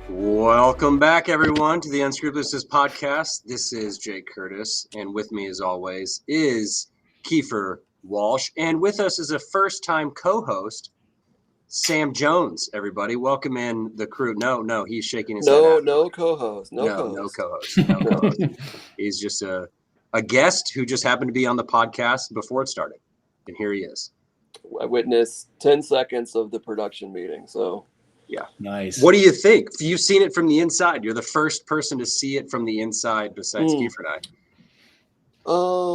Welcome back, everyone, to the Unscrupulousness podcast. This is Jake Curtis, and with me, as always, is Keifer Walsh, and with us is a first-time co-host, Sam Jones. Everybody, welcome in the crew. No, he's shaking his head. No co-host. No co-host. He's just a guest who just happened to be on the podcast before it started, and here he is. I witnessed 10 seconds of the production meeting, so... Yeah. Nice. What do you think? You've seen it from the inside. You're the first person to see it from the inside besides Keifer and I.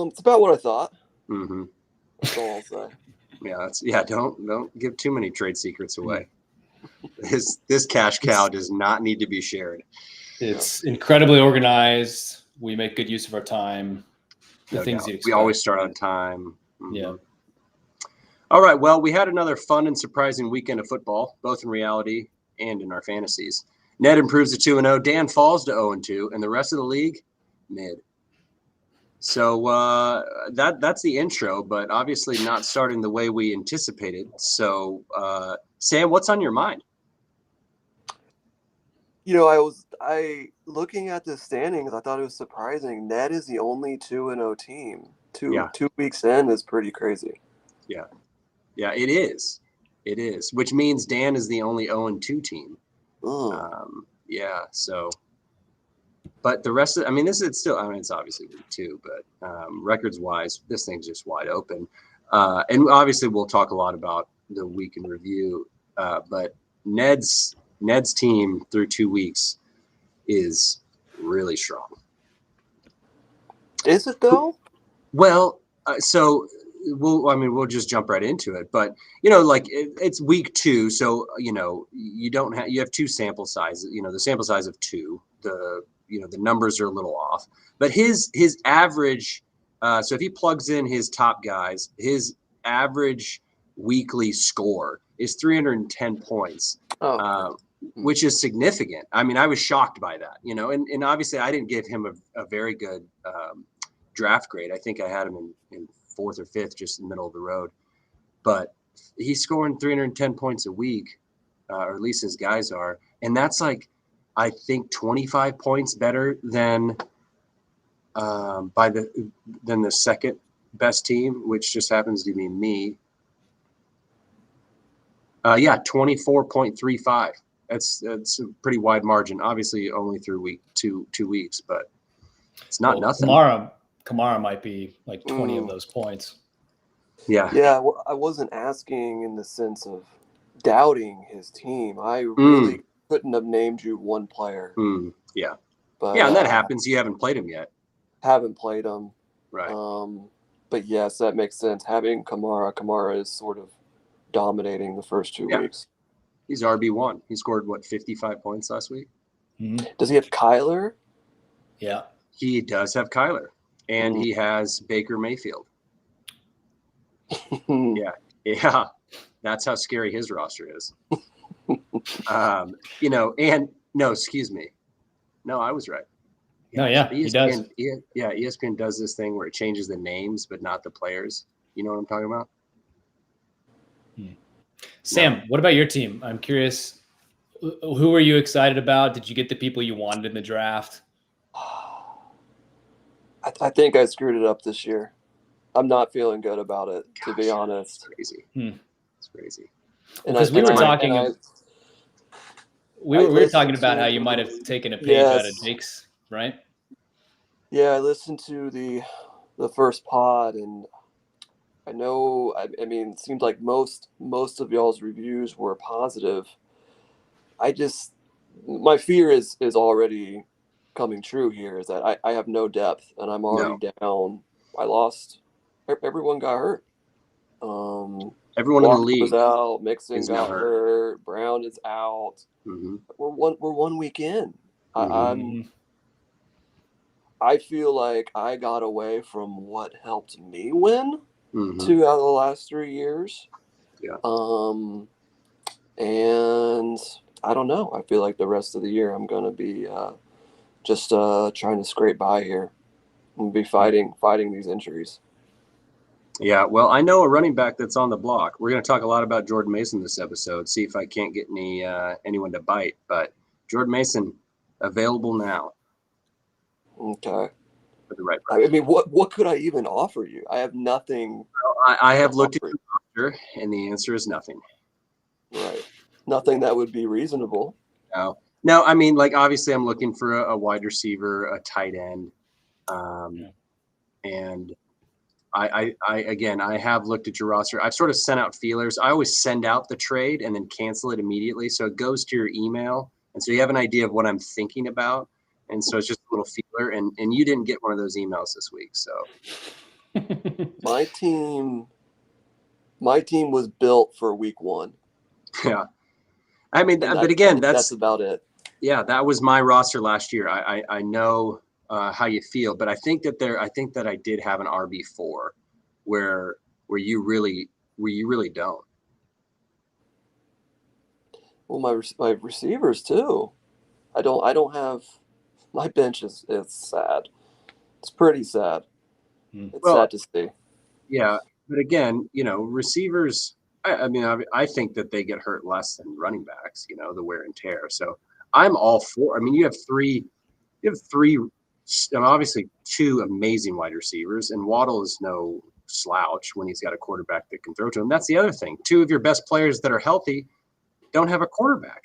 It's about what I thought. Mm-hmm. That's all I'll say. Don't give too many trade secrets away. This cash cow does not need to be shared. It's incredibly organized. We make good use of our time. We always start on time. Mm-hmm. Yeah. All right, well, we had another fun and surprising weekend of football, both in reality and in our fantasies. Ned improves to 2-0, Dan falls to 0-2, and the rest of the league, mid. So that's the intro, but obviously not starting the way we anticipated. So, Sam, what's on your mind? You know, I looking at the standings, I thought it was surprising. Ned is the only 2-0 team. Two weeks in is pretty crazy. Yeah. Yeah, it is. It is, which means Dan is the only 0-2 team. So, but the rest of, it's obviously week 2, but records-wise, this thing's just wide open. And obviously we'll talk a lot about the week in review, but Ned's team through 2 weeks is really strong. Is it though? Well, we'll just jump right into it, but it's week 2, so you have 2 sample sizes. The sample size of 2. The numbers are a little off, but his average. So if he plugs in his top guys, his average weekly score is 310 points, which is significant. I mean, I was shocked by that. And obviously I didn't give him a very good draft grade. I think I had him in 4th or 5th, just in the middle of the road. But he's scoring 310 points a week, or at least his guys are. And that's I think 25 points better than the second best team, which just happens to be me. 24.35. That's a pretty wide margin. Obviously only through two weeks, but it's not nothing. Kamara might be like 20 of those points. Yeah. Yeah, well, I wasn't asking in the sense of doubting his team. I really couldn't have named you one player. Yeah. But, and that happens. You haven't played him yet. Haven't played him. Right. But yes, that makes sense. Having Kamara is sort of dominating the first 2 weeks. He's RB1. He scored, 55 points last week? Mm-hmm. Does he have Kyler? Yeah. He does have Kyler. And he has Baker Mayfield. Yeah. That's how scary his roster is. Excuse me. No, I was right. He does. ESPN does this thing where it changes the names, but not the players. You know what I'm talking about? Sam, what about your team? I'm curious. Who were you excited about? Did you get the people you wanted in the draft? I think I screwed it up this year. I'm not feeling good about it, to be honest. It's crazy. It's crazy. Because we were talking. We were talking about how you might have taken a page out of Jake's, right? Yeah, I listened to the first pod, and I know. I mean, it seemed like most of y'all's reviews were positive. My fear is already coming true here. Is that I have no depth, and I'm already down. I lost. Everyone got hurt. Everyone Walker in the league was out. Mixon got hurt. Brown is out. Mm-hmm. We're 1 week in. I feel like I got away from what helped me win 2 out of the last 3 years. Yeah. And I don't know. I feel like the rest of the year I'm going to be just trying to scrape by here and be fighting these injuries. Yeah, well, I know a running back that's on the block. We're going to talk a lot about Jordan Mason this episode, see if I can't get anyone to bite. But Jordan Mason, available now. Okay. For the right price. I mean, what could I even offer you? I have nothing. Well, I have looked at your roster, and the answer is nothing. Right. Nothing that would be reasonable. No, I mean, like, obviously I'm looking for a wide receiver, a tight end. And I have looked at your roster. I've sort of sent out feelers. I always send out the trade and then cancel it immediately. So it goes to your email. And so you have an idea of what I'm thinking about. And so it's just a little feeler. And you didn't get one of those emails this week. So my team was built for week 1. Yeah. I mean, but again, that's about it. Yeah, that was my roster last year. I know how you feel, but I think that I did have an RB4 where you really don't. Well, my receivers too. I don't have, my bench is sad. It's pretty sad. It's sad to see. Yeah, but again, receivers. I mean, I think that they get hurt less than running backs. The wear and tear. So I'm all for. I mean, you have three, obviously 2 amazing wide receivers, and Waddle is no slouch when he's got a quarterback that can throw to him. That's the other thing. 2 of your best players that are healthy don't have a quarterback.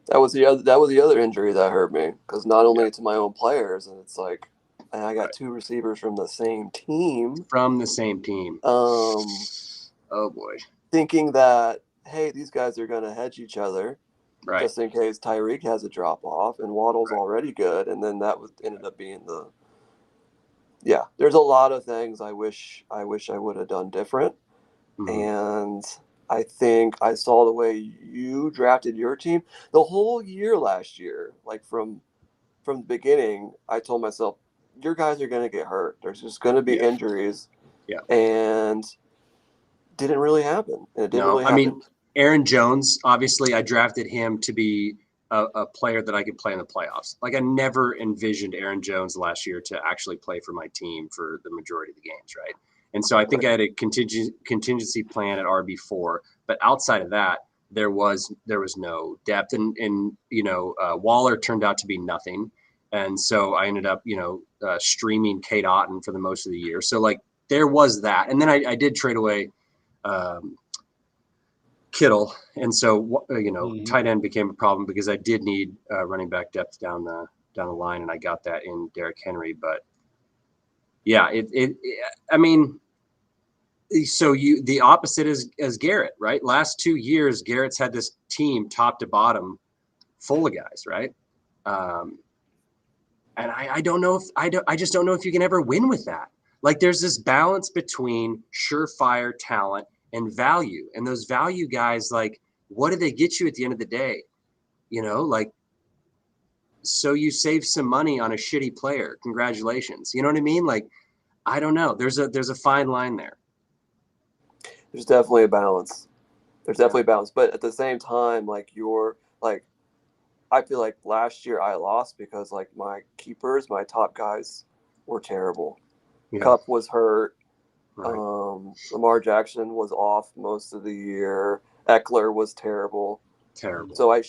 That was the other injury that hurt me, because not only to my own players, and it's like, and I got 2 receivers from the same team. Oh boy. Thinking that, hey, these guys are going to hedge each other, right, just in case Tyreek has a drop off, and Waddle's already good, and then that ended up being the. Yeah, there's a lot of things I wish I would have done different, and I think I saw the way you drafted your team the whole year last year. Like from the beginning, I told myself, your guys are going to get hurt. There's just going to be injuries. Yeah. And didn't really happen. It didn't really happen. I mean, Aaron Jones, obviously I drafted him to be a player that I could play in the playoffs. Like, I never envisioned Aaron Jones last year to actually play for my team for the majority of the games, right? And so I think I had a contingency plan at RB4, but outside of that, there was no depth, and Waller turned out to be nothing, and so I ended up streaming Kate Otten for the most of the year. So like there was that, and then I did trade away Kittle, and so tight end became a problem because I did need running back depth down the line, and I got that in Derrick Henry. But yeah, I mean. So the opposite is as Garrett, right? Last 2 years, Garrett's had this team top to bottom full of guys, right? And I don't know if I just don't know if you can ever win with that. Like, there's this balance between surefire talent and value, and those value guys, like, what do they get you at the end of the day? Like, so you save some money on a shitty player. Congratulations. You know what I mean? Like, I don't know. There's a fine line there. There's definitely a balance. But at the same time, like, I feel like last year I lost because, like, my keepers, my top guys were terrible. Yeah. Kupp was hurt. Right. Lamar Jackson was off most of the year. Eckler was terrible. So I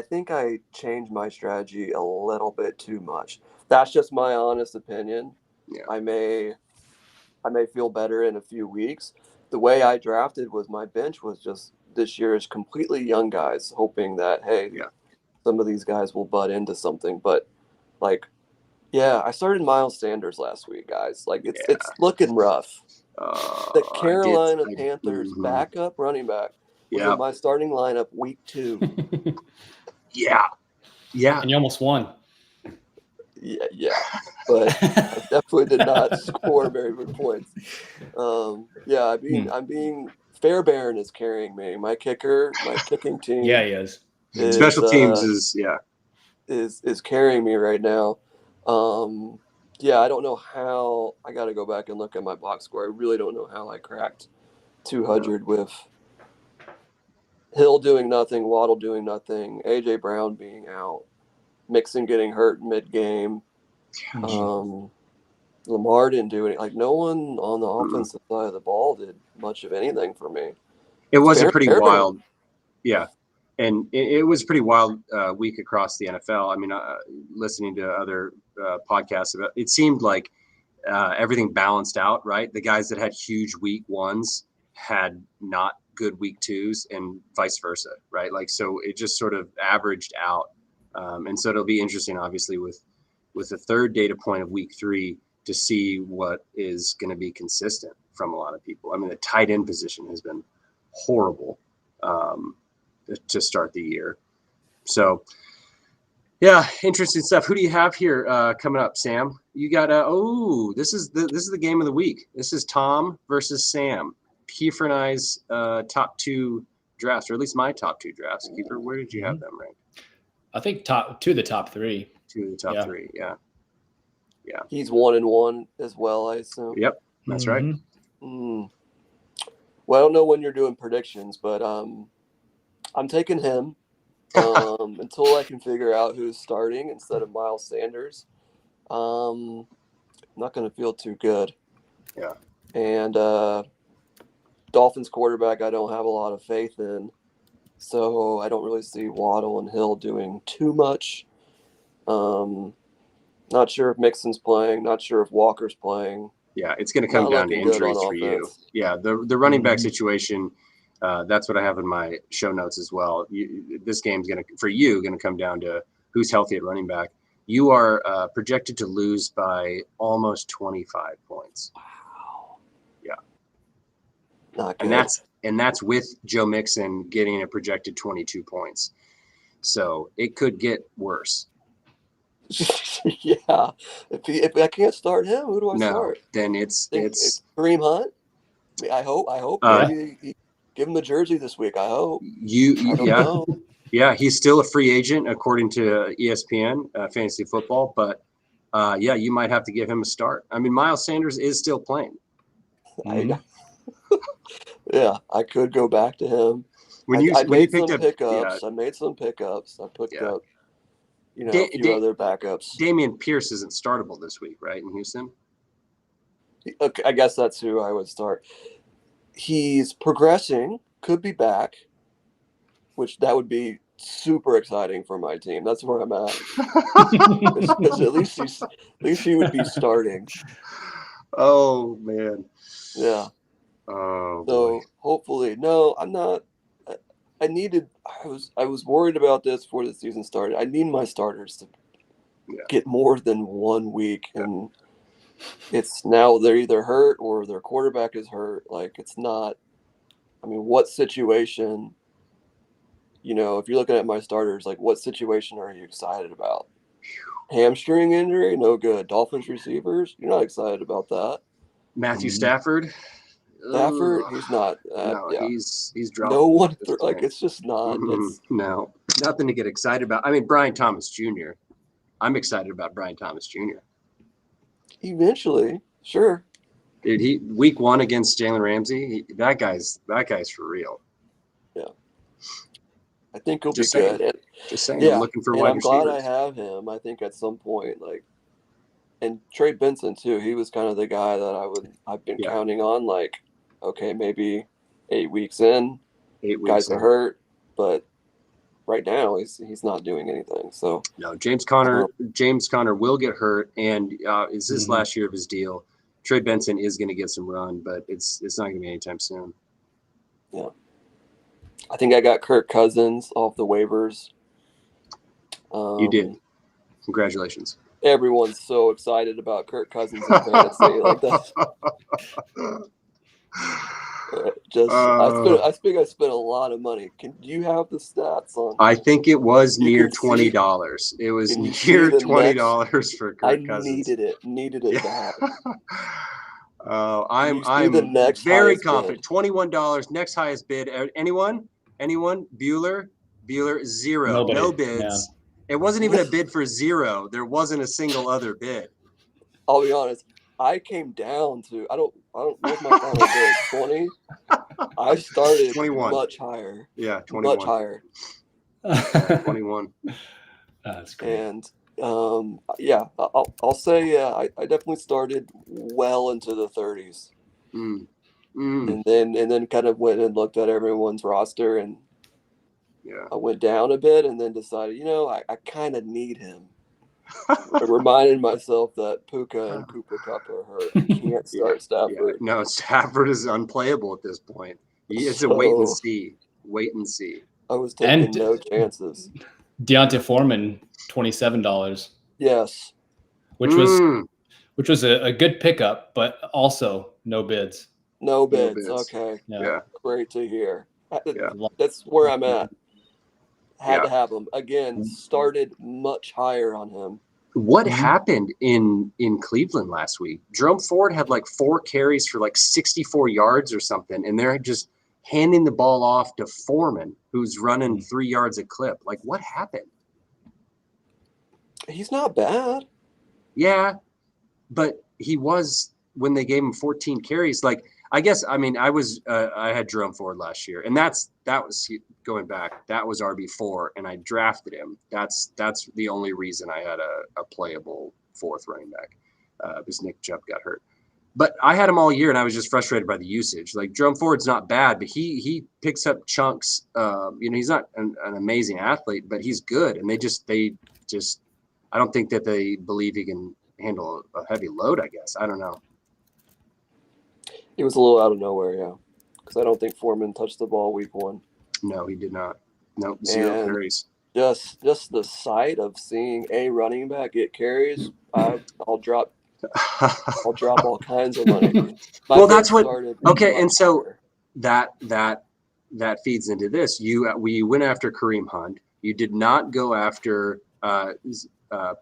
think I changed my strategy a little bit too much. That's just my honest opinion. Yeah. I may feel better in a few weeks. The way I drafted was my bench was just this year is completely young guys, hoping that, hey, some of these guys will butt into something. But, like, yeah, I started Miles Sanders last week, guys. Like, it's looking rough. The Carolina Panthers backup running back was in my starting lineup week 2. Yeah. And you almost won. Yeah, but I definitely did not score very good points. I'm being Fairbairn is carrying me. My kicking team. Yeah, he is. Special teams is carrying me right now. I don't know how. I got to go back and look at my box score. I really don't know how I cracked 200 with Hill doing nothing, Waddle doing nothing, AJ Brown being out, Mixon getting hurt mid-game. Lamar didn't do anything. Like, no one on the offensive side of the ball did much of anything for me. It was a pretty wild. Yeah. And it was a pretty wild week across the NFL. I mean, listening to other podcasts about it seemed like everything balanced out, right? The guys that had huge week ones had not good week twos, and vice versa, right? Like, so it just sort of averaged out. And so it'll be interesting, obviously, with the third data point of week 3 to see what is going to be consistent from a lot of people. I mean, the tight end position has been horrible to start the year. So, yeah, interesting stuff. Who do you have here coming up, Sam? You got this is the game of the week. This is Tom versus Sam. Keifer and I's top 2 drafts, or at least my top 2 drafts. Keifer, where did you have them ranked? I think 2 of the top 3. 2 of the top 3, yeah. He's 1-1 as well, I assume. Yep, that's right. Well, I don't know when you're doing predictions, but I'm taking him until I can figure out who's starting instead of Miles Sanders. I'm not going to feel too good. Yeah. And Dolphins quarterback, I don't have a lot of faith in, so I don't really see Waddle and Hill doing too much. Not sure if Mixon's playing. Not sure if Walker's playing. Yeah, it's going to come down to injuries for you. Yeah, the running back situation, that's what I have in my show notes as well. This game's going to come down to who's healthy at running back. You are projected to lose by almost 25 points. Wow. Yeah. Not good. And that's with Joe Mixon getting a projected 22 points. So it could get worse. Yeah. If I can't start him, who do I start? Then it's Kareem Hunt. I hope. Maybe give him the jersey this week. I hope. I don't know. Yeah, he's still a free agent according to ESPN Fantasy Football, but you might have to give him a start. I mean, Miles Sanders is still playing. Yeah, I could go back to him. I made some pickups. I picked up, a few other backups. Dameon Pierce isn't startable this week, right, in Houston? Okay, I guess that's who I would start. He's progressing, could be back, which that would be super exciting for my team. That's where I'm at. Because at least he would be starting. Oh man. Yeah. Oh. So boy. hopefully, no, I'm not. I was worried about this before the season started. I need my starters to get more than 1 week, and it's now they're either hurt or their quarterback is hurt. Like, it's not. I mean, what situation? If you're looking at my starters, like, what situation are you excited about? Hamstring injury, no good. Dolphins receivers, you're not excited about that. Matthew Stafford. He's not. He's dropped. No one, it's just not. No, nothing to get excited about. I mean, Brian Thomas Jr. I'm excited about Brian Thomas Jr. Eventually, sure. Dude, week 1 against Jalen Ramsey, that guy's for real. Yeah, I think he'll be good. Just saying, I'm looking for wide receivers. I'm glad I have him. I think at some point, and Trey Benson too. He was kind of the guy that I've been counting on. Like, okay, maybe 8 weeks in, guys are hurt, but right now he's not doing anything. So no, James Conner will get hurt, and it's his last year of his deal. Trey Benson is going to get some run, but it's not going to be anytime soon. Yeah, I think I got Kirk Cousins off the waivers. You did. Congratulations. Everyone's so excited about Kirk Cousins in fantasy. Like that. I think I spent a lot of money. Do you have the stats on? I think it was near $20. It was near $20 for Kirk Cousins. Needed it bad. I'm very confident. $21, next highest bid. Anyone? Bueller, 0. Nobody. No bids. Yeah. It wasn't even a bid for 0. There wasn't a single other bid. I'll be honest. I came down to I don't what's my final bid? 20. I started 21. Much higher. Yeah, 21. Much higher. 21. That's great. And I'll say I definitely started well into the 30s. And then kind of went and looked at everyone's roster, and Yeah. I went down a bit and then decided, I kind of need him. I reminded myself that Puka and Cooper Kupp are hurt. I can't start Stafford. Yeah. No, Stafford is unplayable at this point. It's a wait and see. Wait and see. I was taking no chances. Deontay Foreman, $27. Yes. Which was a good pickup, but also no bids. No bids. Okay. Yeah. Great to hear. Yeah. That's where I'm at. Had to have him. Again, started much higher on him. What happened in Cleveland last week? Jerome Ford had like 4 carries for like 64 yards or something, and they're just handing the ball off to Foreman, who's running 3 yards a clip. Like, what happened? He's not bad. Yeah, but he was when they gave him 14 carries. Like, I guess, I mean, I had Jerome Ford last year, and that was going back. That was RB4, and I drafted him. That's the only reason I had a playable 4th running back, because Nick Chubb got hurt. But I had him all year, and I was just frustrated by the usage. Like, Jerome Ford's not bad, but he picks up chunks. He's not an amazing athlete, but he's good, and they just I don't think that they believe he can handle a heavy load. I guess I don't know. He was a little out of nowhere, yeah. Because I don't think Foreman touched the ball week 1. No, he did not. No, 0 carries. Just the sight of seeing a running back get carries, I'll drop all kinds of money. Well, that's what. Okay, and so that feeds into this. We went after Kareem Hunt. You did not go after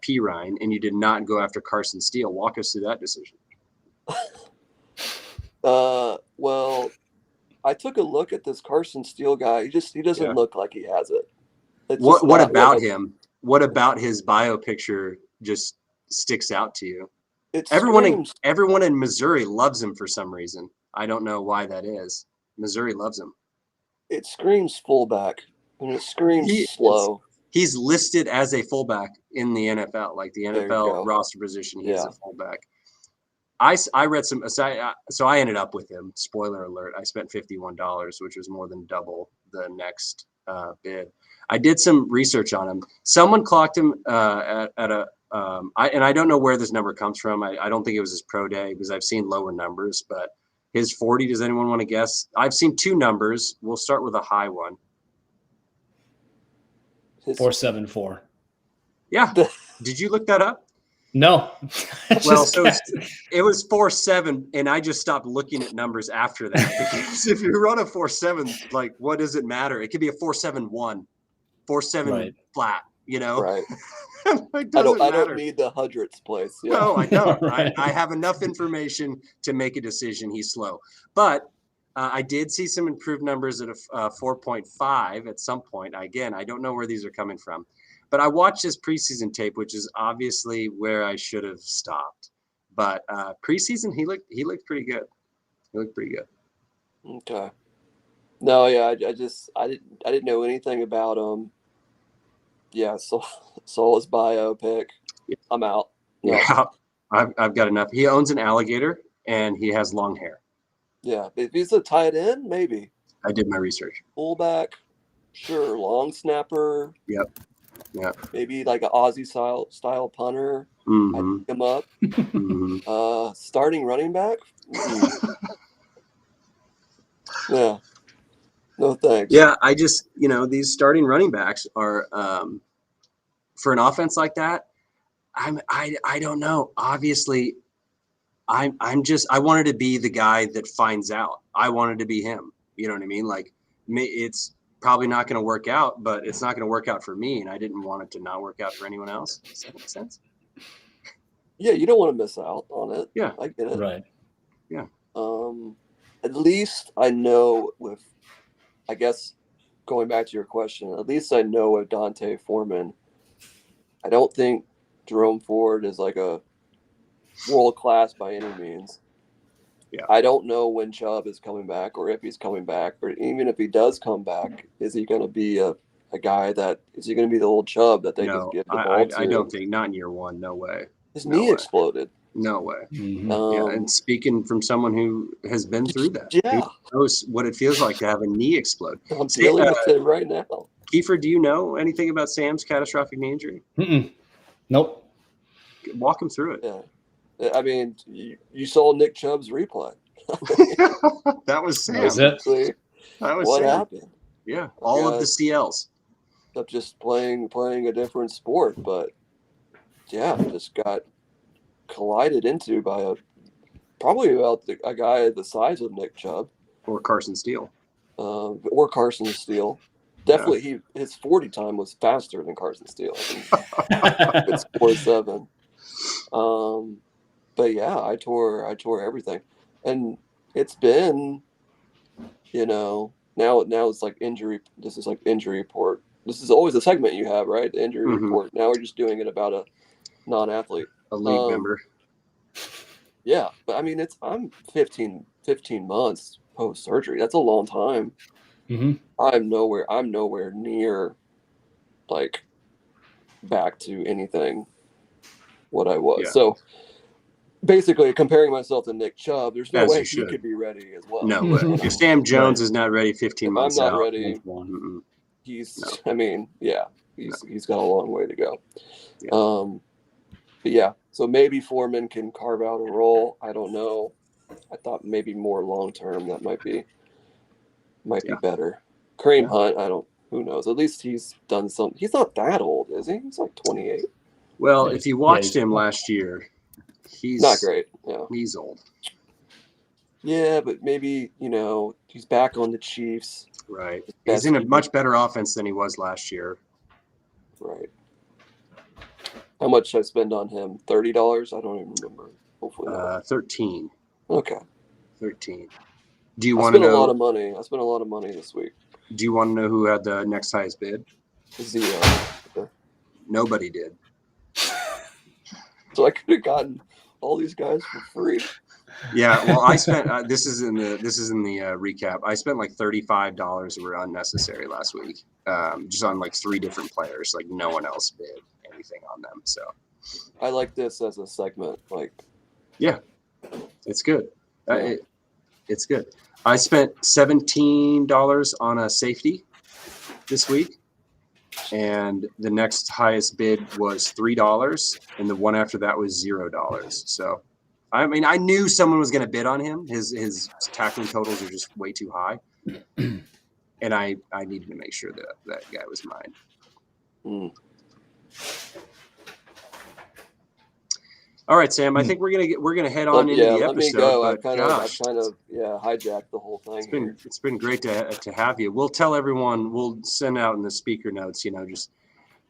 P. Ryan, and you did not go after Carson Steele. Walk us through that decision. Well, I took a look at this Carson Steele guy. He doesn't look like he has it. What about him? What about his bio picture just sticks out to you? Everyone in Missouri loves him for some reason. I don't know why that is. Missouri loves him. It screams fullback, and it screams slow. He's listed as a fullback in the NFL, like the NFL roster position. He's a fullback. I read some, so I ended up with him. Spoiler alert! I spent $51, which was more than double the next bid. I did some research on him. Someone clocked him at a, and I don't know where this number comes from. I don't think it was his pro day because I've seen lower numbers. But his 40, does anyone want to guess? I've seen 2 numbers. We'll start with a high one. 474. Yeah. Did you look that up? No. Well, so it was 4.7, and I just stopped looking at numbers after that. Because if you run a 4.7, like, what does it matter? It could be a 4.71, 4.7 flat, Right. I don't need the hundredths place. Yeah. No, I don't. Right. I have enough information to make a decision. He's slow. But I did see some improved numbers at a 4.5 at some point. Again, I don't know where these are coming from. But I watched his preseason tape, which is obviously where I should have stopped. But preseason, he looked pretty good. He looked pretty good. Okay. No, yeah, I didn't know anything about him. Yeah, saw his bio pic. Yeah. I'm out. Yeah, I've got enough. He owns an alligator and he has long hair. Yeah, if he's a tight end, maybe. I did my research. Fullback, sure. Long snapper. Yep. Yeah. Maybe like an Aussie style punter. Mm-hmm. I'd pick him up. Mm-hmm. Starting running back. Yeah. No thanks. Yeah, I just these starting running backs are for an offense like that. I don't know. Obviously, I wanted to be the guy that finds out. I wanted to be him. You know what I mean? Like, it's probably not going to work out, but it's not going to work out for me, and I didn't want it to not work out for anyone else. Does that make sense? Yeah, you don't want to miss out on it. Yeah, I get it. Right. Yeah. At least I know with, I guess, going back to your question, at least I know with Dante Foreman, I don't think Jerome Ford is like a world class by any means. Yeah. I don't know when Chubb is coming back or if he's coming back, or even if he does come back, is he going to be a guy that is he going to be the old Chubb that they just give the ball to? I don't think, not in year 1. No way. His knee exploded. No way. Mm-hmm. Yeah, and speaking from someone who has been through that, yeah, who knows what it feels like to have a knee explode. I'm dealing with it right now. Keifer, do you know anything about Sam's catastrophic knee injury? Nope. Walk him through it. Yeah. I mean, you saw Nick Chubb's replay. That was Sam. That was what Sam. happened. Yeah, all of the CLs. Up just playing a different sport, but yeah, just got collided into by probably about a guy the size of Nick Chubb or Carson Steele. Definitely, his 40 time was faster than Carson Steele. It's 4.7. But yeah, I tore everything, and it's been, now it's like injury. This is like injury report. This is always a segment you have, right? The injury report. Now we're just doing it about a non-athlete, a league member. Yeah, but I mean, I'm 15 months post surgery. That's a long time. I'm nowhere near like back to anything what I was. Yeah. So basically, comparing myself to Nick Chubb, there's no way he could be ready as well. No way. If Sam Jones is not ready 15 months I'm not out, ready. He's got a long way to go. Yeah. But yeah, so maybe Foreman can carve out a role. I don't know. I thought maybe more long term that might be better. Kareem Hunt, who knows? At least he's done something. He's not that old, is he? He's like 28. Well, if you watched him last year, he's not great. Yeah. He's old. Yeah, but maybe, he's back on the Chiefs. Right. He's in a much better offense than he was last year. Right. How much I spend on him? $30? I don't even remember. Hopefully not. 13. Okay. 13. Do you want to know? I spent a lot of money this week. Do you want to know who had the next highest bid? Zero. Nobody did. So I could have gotten all these guys for free. Yeah, well, I spent. This is in the recap. I spent like $35 that were unnecessary last week, just on like 3 different players. Like no one else bid anything on them. So I like this as a segment. Like, yeah, it's good. It's good. I spent $17 on a safety this week, and the next highest bid was $3, and the one after that was $0. So, I mean, I knew someone was going to bid on him. His tackling totals are just way too high, and I needed to make sure that guy was mine. All right, Sam. I think we're gonna head on into the episode. Let me go. I kind of hijacked the whole thing. It's been great to have you. We'll tell everyone. We'll send out in the speaker notes. Just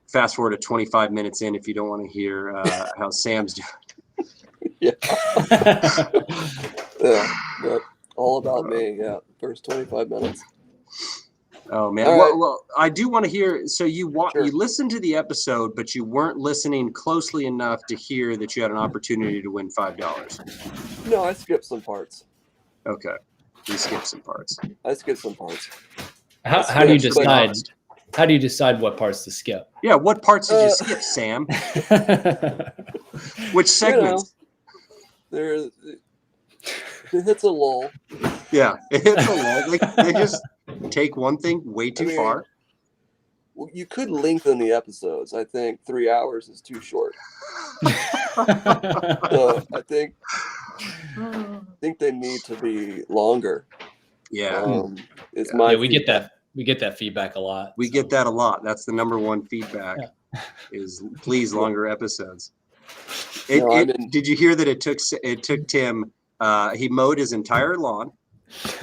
fast forward to 25 minutes in if you don't want to hear how Sam's doing. Yeah. All about me. Yeah, first 25 minutes. Oh man! Well, I do want to hear. So you listened to the episode, but you weren't listening closely enough to hear that you had an opportunity to win $5. No, I skipped some parts. Okay, you skipped some parts. I skipped some parts. How do you decide? How do you decide what parts to skip? Yeah, what parts did you skip, Sam? Which segments? It hits a lull. Yeah, it hits a lull. They just take one thing way too far. Well, you could lengthen the episodes. I think 3 hours is too short. So I think they need to be longer. Yeah. We get that. We get that feedback a lot. We get that a lot. That's the number one feedback. Is please longer episodes. Did you hear that it took Tim? He mowed his entire lawn,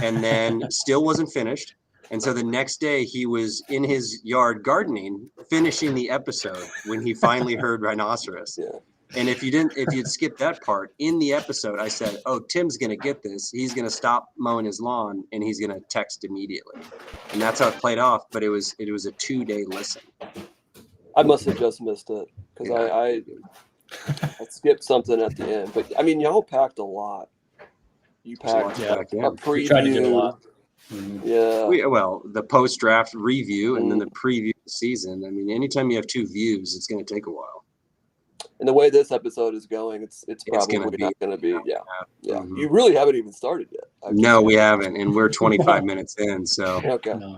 and then still wasn't finished. And so the next day he was in his yard gardening, finishing the episode when he finally heard rhinoceros. Yeah. And if you'd skipped that part in the episode, I said, "Oh, Tim's gonna get this. He's gonna stop mowing his lawn and he's gonna text immediately." And that's how it played off. But it was a 2-day listen. I must have just missed it because I skipped something at the end. But I mean, y'all packed a lot. You packed a preview. We tried to do a lot. Mm-hmm. Yeah. The post-draft review and then the preview of the season. I mean, anytime you have 2 views, it's going to take a while. And the way this episode is going, it's probably not going to be. Yeah. Mm-hmm. You really haven't even started yet. We haven't, and we're 25 minutes in, so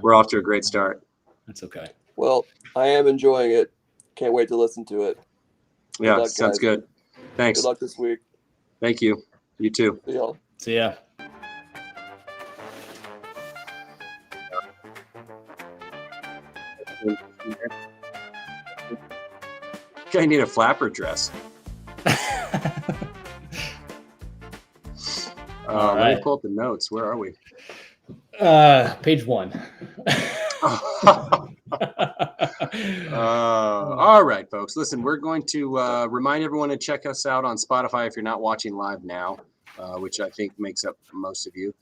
we're off to a great start. That's okay. Well, I am enjoying it. Can't wait to listen to it. Yeah, luck, sounds good. Thanks. Good luck this week. Thank you. You too. See y'all. See ya. I need a flapper dress. Let me pull up the notes. Where are we? Page 1. All right, folks. Listen, we're going to remind everyone to check us out on Spotify if you're not watching live now, which I think makes up most of you.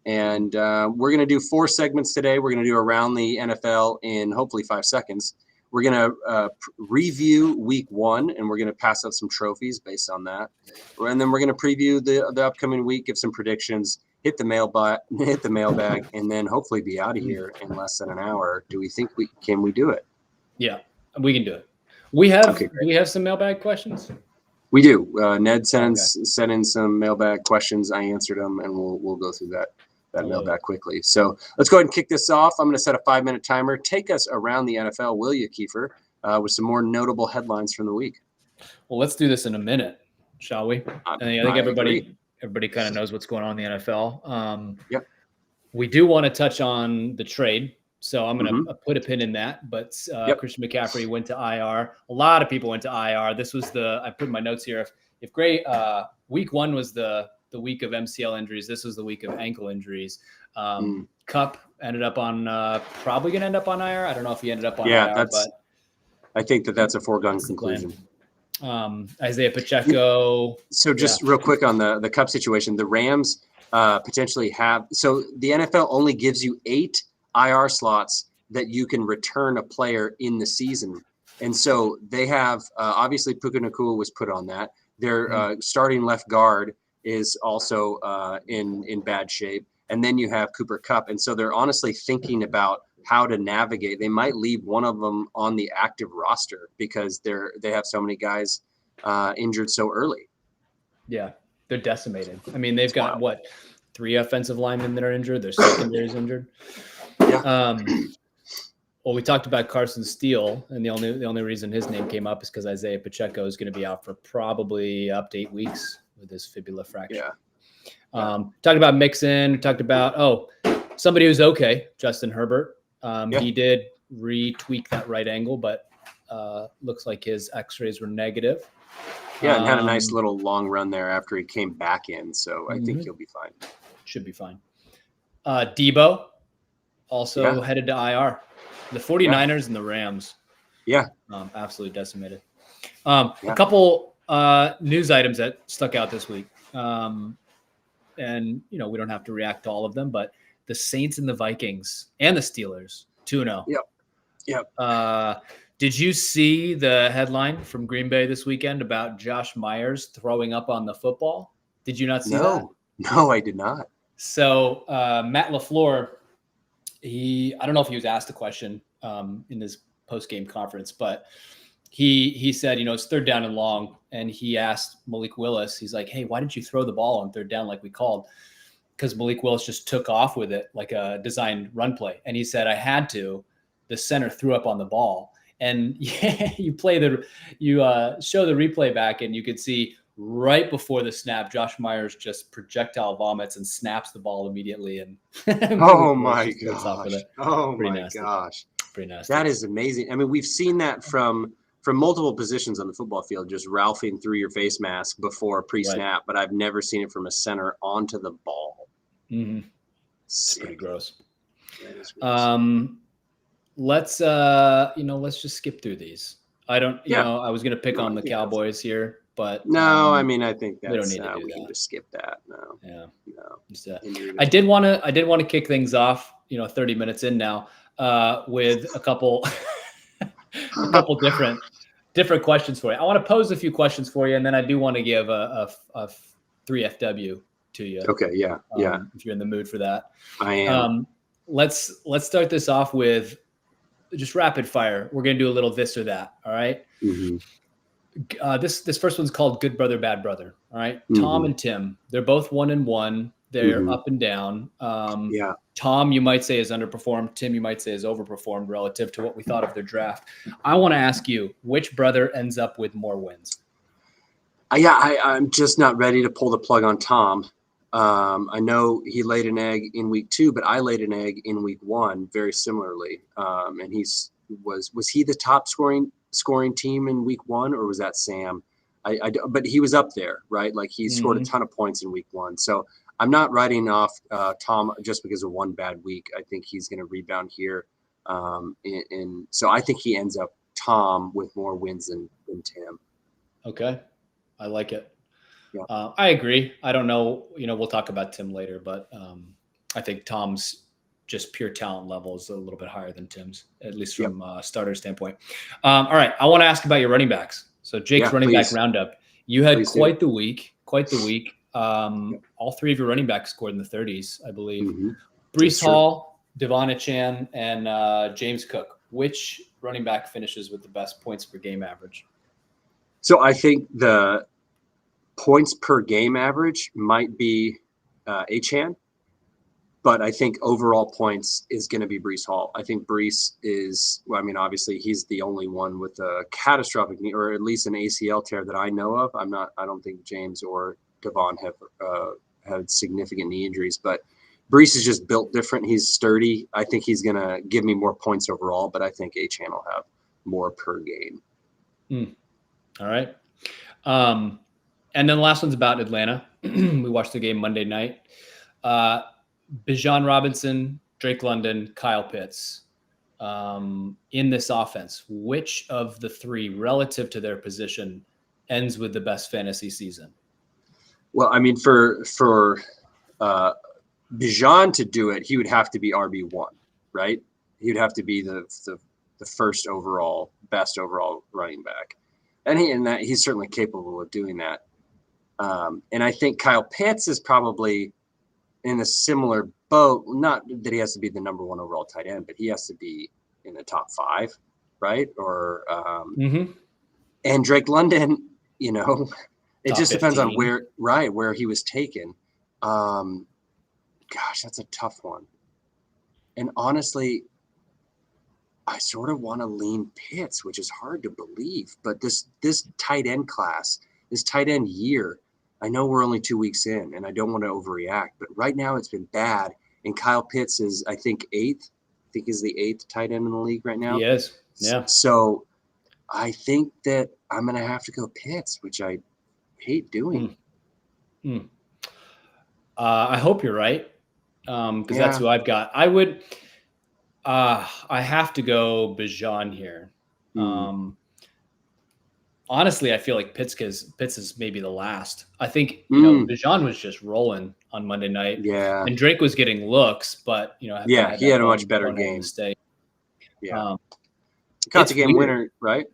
And we're going to do 4 segments today. We're going to do around the NFL in hopefully 5 seconds. We're going to review week 1, and we're going to pass out some trophies based on that. And then we're going to preview the upcoming week, give some predictions, hit the mailbag, and then hopefully be out of here in less than an hour. Do we think can we do it? Yeah, we can do it. We have some mailbag questions. We do. Ned sent in some mailbag questions. I answered them, and we'll go through that mailbag quickly. So let's go ahead and kick this off. I'm going to set a 5-minute timer. Take us around the NFL, will you, Keifer, with some more notable headlines from the week. Well, let's do this in a minute, shall we? I think everybody kind of knows what's going on in the NFL. Yep. We do want to touch on the trade, so I'm going to put a pin in that. But Christian McCaffrey went to IR. A lot of people went to IR. This was I put in my notes here. If week 1 was the week of MCL injuries, this was the week of ankle injuries. Kupp ended up on probably going to end up on IR. I don't know if he ended up on IR, but I think that's a foregone conclusion. Isaiah Pacheco. So just real quick on the Kupp situation, the Rams potentially have. So the NFL only gives you 8 IR slots that you can return a player in the season, and so they have obviously Puka Nacua was put on that. Their starting left guard is also in bad shape, and then you have Cooper Kupp, and so they're honestly thinking about how to navigate. They might leave one of them on the active roster because they have so many guys injured so early. Yeah, they're decimated. I mean, they've got 3 offensive linemen that are injured. Their secondary is injured. Yeah. Well, we talked about Carson Steele, and the only reason his name came up is because Isaiah Pacheco is going to be out for probably up to 8 weeks with his fibula fracture. Yeah. Talked about Mixon. We talked about somebody who's okay, Justin Herbert. He did retweak that right angle, but looks like his X-rays were negative. Yeah, and had a nice little long run there after he came back in, so I think he'll be fine. Should be fine. Debo also headed to IR. The 49ers and the Rams. Yeah. Absolutely decimated. A couple news items that stuck out this week. And, we don't have to react to all of them, but the Saints and the Vikings and the Steelers, 2-0. Yep. Did you see the headline from Green Bay this weekend about Josh Myers throwing up on the football? Did you not see that? No, I did not. So Matt LaFleur, I don't know if he was asked a question in his post-game conference, but he said, it's 3rd down and long, and he asked Malik Willis, he's like, hey, why didn't you throw the ball on 3rd down like we called? Because Malik Willis just took off with it like a designed run play. And he said, I had to. The center threw up on the ball. And you show the replay back, and you could see right before the snap, Josh Myers just projectile vomits and snaps the ball immediately. And oh my gosh. Pretty nasty. That is amazing. I mean, we've seen that from multiple positions on the football field, just ralphing through your face mask before pre-snap, but I've never seen it from a center onto the ball. Mm-hmm. It's pretty gross. That is gross. Let's just skip through these. I was going to pick on the Cowboys here, but no, I mean, I think we don't need to do we that. can just skip that. No. Yeah. No. I did want to kick things off, 30 minutes in now, with a couple different questions for you. I want to pose a few questions for you, and then I do want to give a 3FW to you. Okay. Yeah. If you're in the mood for that. I am. Let's start this off with just rapid fire. We're going to do a little this or that. All right. Mm-hmm. This first one's called Good Brother, Bad Brother. All right. Mm-hmm. Tom and Tim, they're both 1-1. They're up and down. Yeah. Tom, you might say, has underperformed. Tim, you might say, has overperformed relative to what we thought of their draft. I want to ask you, which brother ends up with more wins? I'm just not ready to pull the plug on Tom. I know he laid an egg in week 2, but I laid an egg in week 1 very similarly. And was he the top scoring team in week 1, or was that Sam? But he was up there, right? Like he scored a ton of points in week 1. So I'm not writing off Tom just because of one bad week. I think he's going to rebound here. So I think he ends up Tom with more wins than Tim. Okay. I like it. Yeah. I agree. I don't know. We'll talk about Tim later, but I think Tom's just pure talent level is a little bit higher than Tim's, at least from a starter standpoint. All right. I want to ask about your running backs. So Jake's running back roundup. You had quite the week. All 3 of your running backs scored in the 30s, I believe. Mm-hmm. Breece Hall, Devon Achane, and James Cook. Which running back finishes with the best points per game average? So I think the points per game average might be Achane, but I think overall points is going to be Breece Hall. I think Breece is, obviously he's the only one with a catastrophic knee, or at least an ACL tear that I know of. I don't think James or Devon have had significant knee injuries, but Breece is just built different. He's sturdy. I think he's going to give me more points overall, but I think Achane will have more per game. All right. And then the last one's about Atlanta. We watched the game Monday night. Bijan Robinson, Drake London, Kyle Pitts. In this offense, which of the 3 relative to their position ends with the best fantasy season? Well, for Bijan to do it, he would have to be RB1, right? He would have to be the first overall, best overall running back. And he's certainly capable of doing that. And I think Kyle Pitts is probably in a similar boat. Not that he has to be the number 1 overall tight end, but he has to be in the top 5, right? Or and Drake London, it Top just depends 15. on where he was taken. Gosh, that's a tough one. And honestly, I sort of want to lean Pitts, which is hard to believe. But this tight end class, this tight end year, I know we're only 2 weeks in, and I don't want to overreact. But right now it's been bad. And Kyle Pitts is, I think, 8th. I think he's the 8th tight end in the league right now. He is, yeah. So I think that I'm going to have to go Pitts, which I hate doing. I hope you're right, because that's who I've got. I have to go Bijan here. Honestly, I feel like Pitts is maybe the last. I think Bijan was just rolling on Monday night. Yeah, and Drake was getting looks, but he had a much better game. Mistake. Yeah, caught the game winner, right?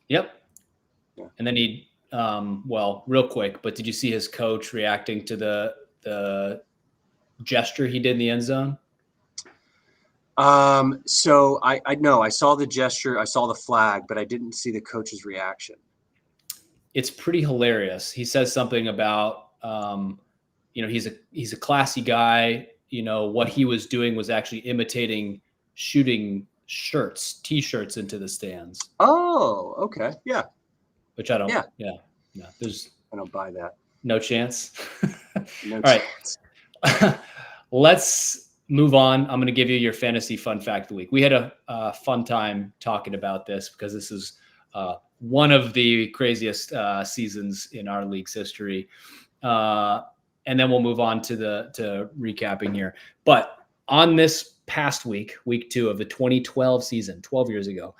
Yep. Yeah. And then he, real quick, but did you see his coach reacting to the gesture he did in the end zone? So I know I saw the gesture, I saw the flag, but I didn't see the coach's reaction. It's pretty hilarious. He says something about, he's a classy guy. What he was doing was actually imitating shooting t-shirts into the stands. Oh, okay. Yeah. Which I don't, yeah. No, I don't buy that. No chance. No All chance. Right. Let's move on. I'm going to give you your fantasy fun fact of the week. We had a fun time talking about this because this is one of the craziest seasons in our league's history. And then we'll move on to recapping here. But on this past week 2 of the 2012 season, 12 years ago,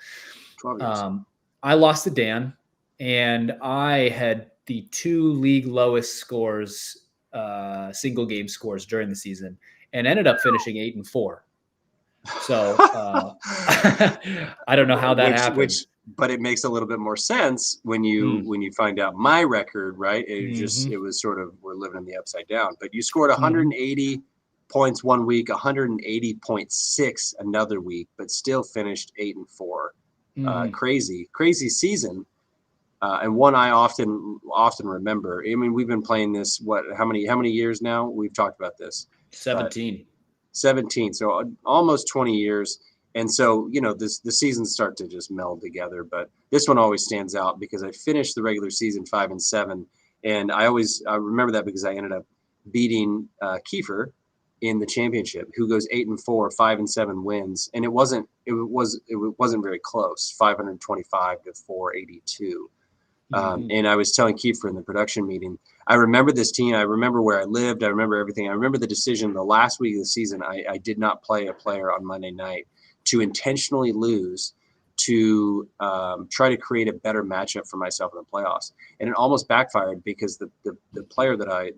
12 years. I lost to Dan, and I had the 2 league lowest scores, single game scores during the season, and ended up finishing 8-4. So I don't know how that happened. But it makes a little bit more sense when you find out my record, right? It was sort of, we're living in the upside down. But you scored 180 points one week, 180.6 another week, but still finished 8-4. Crazy season. and one I often remember. I mean, we've been playing this, how many years now? We've talked about this. 17. 17. So almost 20 years. And so, the seasons start to just meld together. But this one always stands out because I finished the regular season 5-7. And I remember that because I ended up beating Keifer in the championship, who goes 8-4, 5-7 wins. And it wasn't very close, 525 to 482. And I was telling Keifer in the production meeting, I remember this team. I remember where I lived. I remember everything. I remember the decision the last week of the season. I did not play a player on Monday night to intentionally lose, to try to create a better matchup for myself in the playoffs. And it almost backfired because the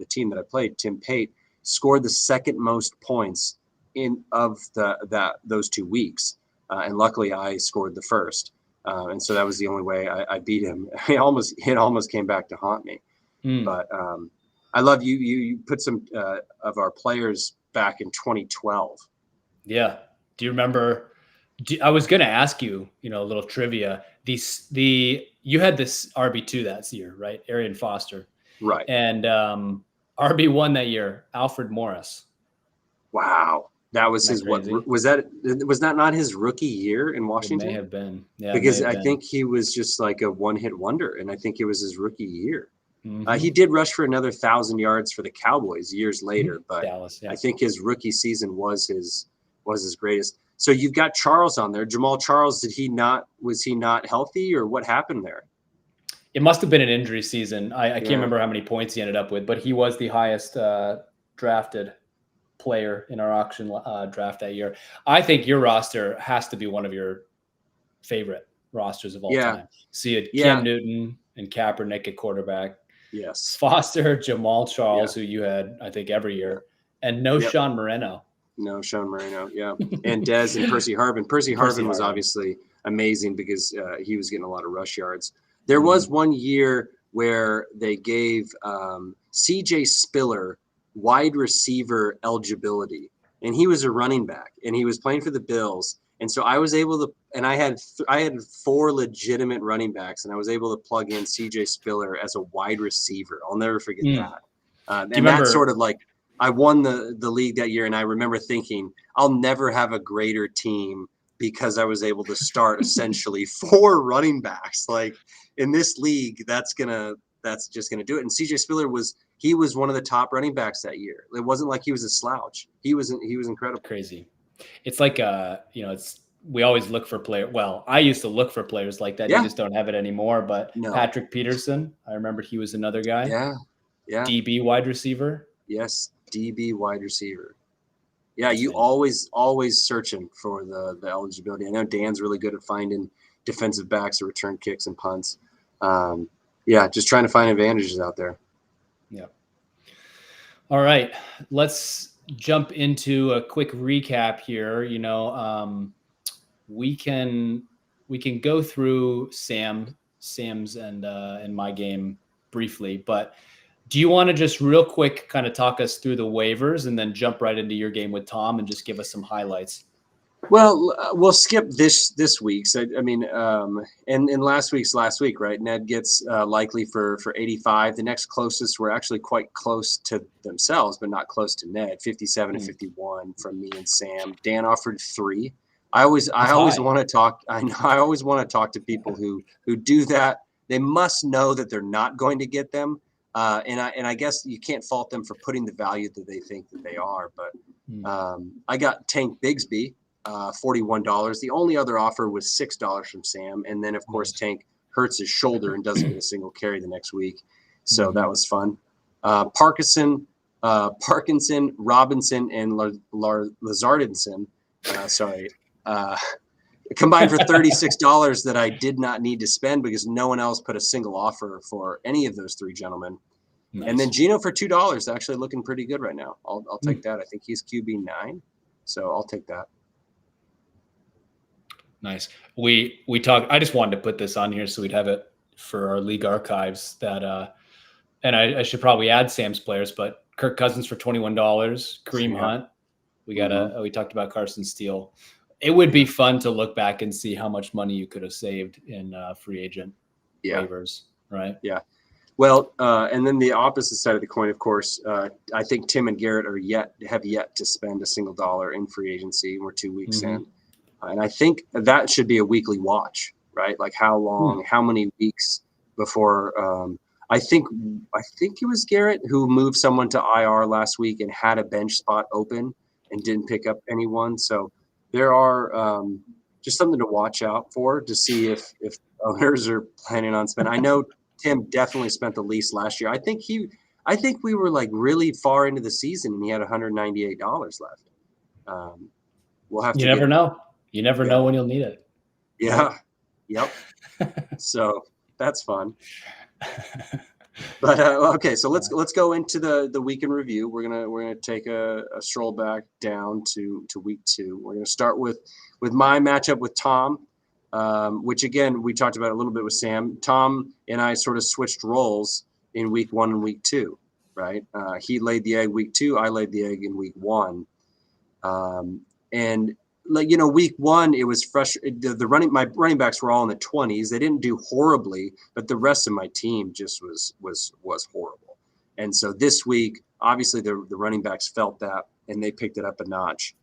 team that I played, Tim Pate, scored the second most points those 2 weeks. And luckily I scored the first. And so that was the only way I beat him. It almost came back to haunt me. But I love you. You put some of our players back in 2012. Yeah. Do you remember? I was going to ask you, a little trivia. You had this RB2 that year, right? Arian Foster. Right. And RB1 that year, Alfred Morris. Wow. That was his, crazy? Was that not his rookie year in Washington? It may have been. Yeah. Because I think he was just like a one-hit wonder, and I think it was his rookie year. Mm-hmm. He did rush for another 1,000 yards for the Cowboys years later, but Dallas, yeah. I think his rookie season was his greatest. So you've got Charles on there. Jamal Charles, was he not healthy, or what happened there? It must have been an injury season. I can't remember how many points he ended up with, but he was the highest drafted player in our auction draft that year. I think your roster has to be one of your favorite rosters of all time. See Cam Newton and Kaepernick at quarterback. Yes. Foster, Jamal Charles, who you had, I think, every year, and Sean Moreno. No, Sean Moreno, yeah. And Dez and Percy Harvin. Percy Harvin was obviously amazing because he was getting a lot of rush yards. There was one year where they gave C.J. Spiller wide receiver eligibility, and he was a running back, and he was playing for the Bills. And so I was able to, and I had 4 legitimate running backs, and I was able to plug in C.J. Spiller as a wide receiver. I'll never forget that. And that's sort of like, I won the league that year, and I remember thinking, I'll never have a greater team because I was able to start essentially 4 running backs. Like in this league, that's just gonna do it. And CJ Spiller was one of the top running backs that year. It wasn't like he was a slouch. He was incredible. Crazy. It's like we always look for players. Well, I used to look for players like that. You just don't have it anymore. But Patrick Peterson, I remember he was another guy. Yeah. DB wide receiver. Yes, DB wide receiver. Yeah, you always searching for the eligibility. I know Dan's really good at finding defensive backs to return kicks and punts. Just trying to find advantages out there. Yeah. All right, let's jump into a quick recap here. We can go through Sam's and my game briefly, but do you want to just real quick kind of talk us through the waivers and then jump right into your game with Tom and just give us some highlights? Well, we'll skip this week's. And last week, right? Ned gets likely for 85. The next closest were actually quite close to themselves, but not close to Ned. 57 to 51 from me and Sam. Dan offered 3. I always want to talk. I know I always want to talk to people who do that. They must know that they're not going to get them. And I guess you can't fault them for putting the value that they think that they are. But I got Tank Bigsby, $41. The only other offer was $6 from Sam. And then, of course, Tank hurts his shoulder and doesn't get a single carry the next week. So that was fun. Parkinson, Robinson, and Lazardinson, combined for $36 that I did not need to spend because no one else put a single offer for any of those 3 gentlemen. Nice. And then Gino for $2, actually looking pretty good right now. I'll take that. I think he's QB 9, so I'll take that. Nice. We talked. I just wanted to put this on here so we'd have it for our league archives. That and I should probably add Sam's players, but Kirk Cousins for $21, Kareem Hunt. We talked about Carson Steele. It would be fun to look back and see how much money you could have saved in free agent waivers. right? Yeah. Well, and then the opposite side of the coin, of course, I think Tim and Garrett have yet to spend a single dollar in free agency. We're 2 weeks in. And I think that should be a weekly watch, right? Like how long, how many weeks before I think it was Garrett who moved someone to IR last week and had a bench spot open and didn't pick up anyone. So there are just something to watch out for to see if owners are planning on spending. I know Tim definitely spent the least last year. I think we were like really far into the season and he had $198 left. We'll have to. You never know. You never know when you'll need it. Yeah. Yep. So that's fun. But okay, so let's go into the week in review. We're gonna take a stroll back down to week 2. We're gonna start with my matchup with Tom, which again we talked about a little bit with Sam. Tom and I sort of switched roles in week 1 and week 2, right? He laid the egg week 2. I laid the egg in week 1, and like week 1 it was fresh. My running backs were all in the 20s. They didn't do horribly, but the rest of my team just was horrible. And so this week, obviously the running backs felt that, and they picked it up a notch.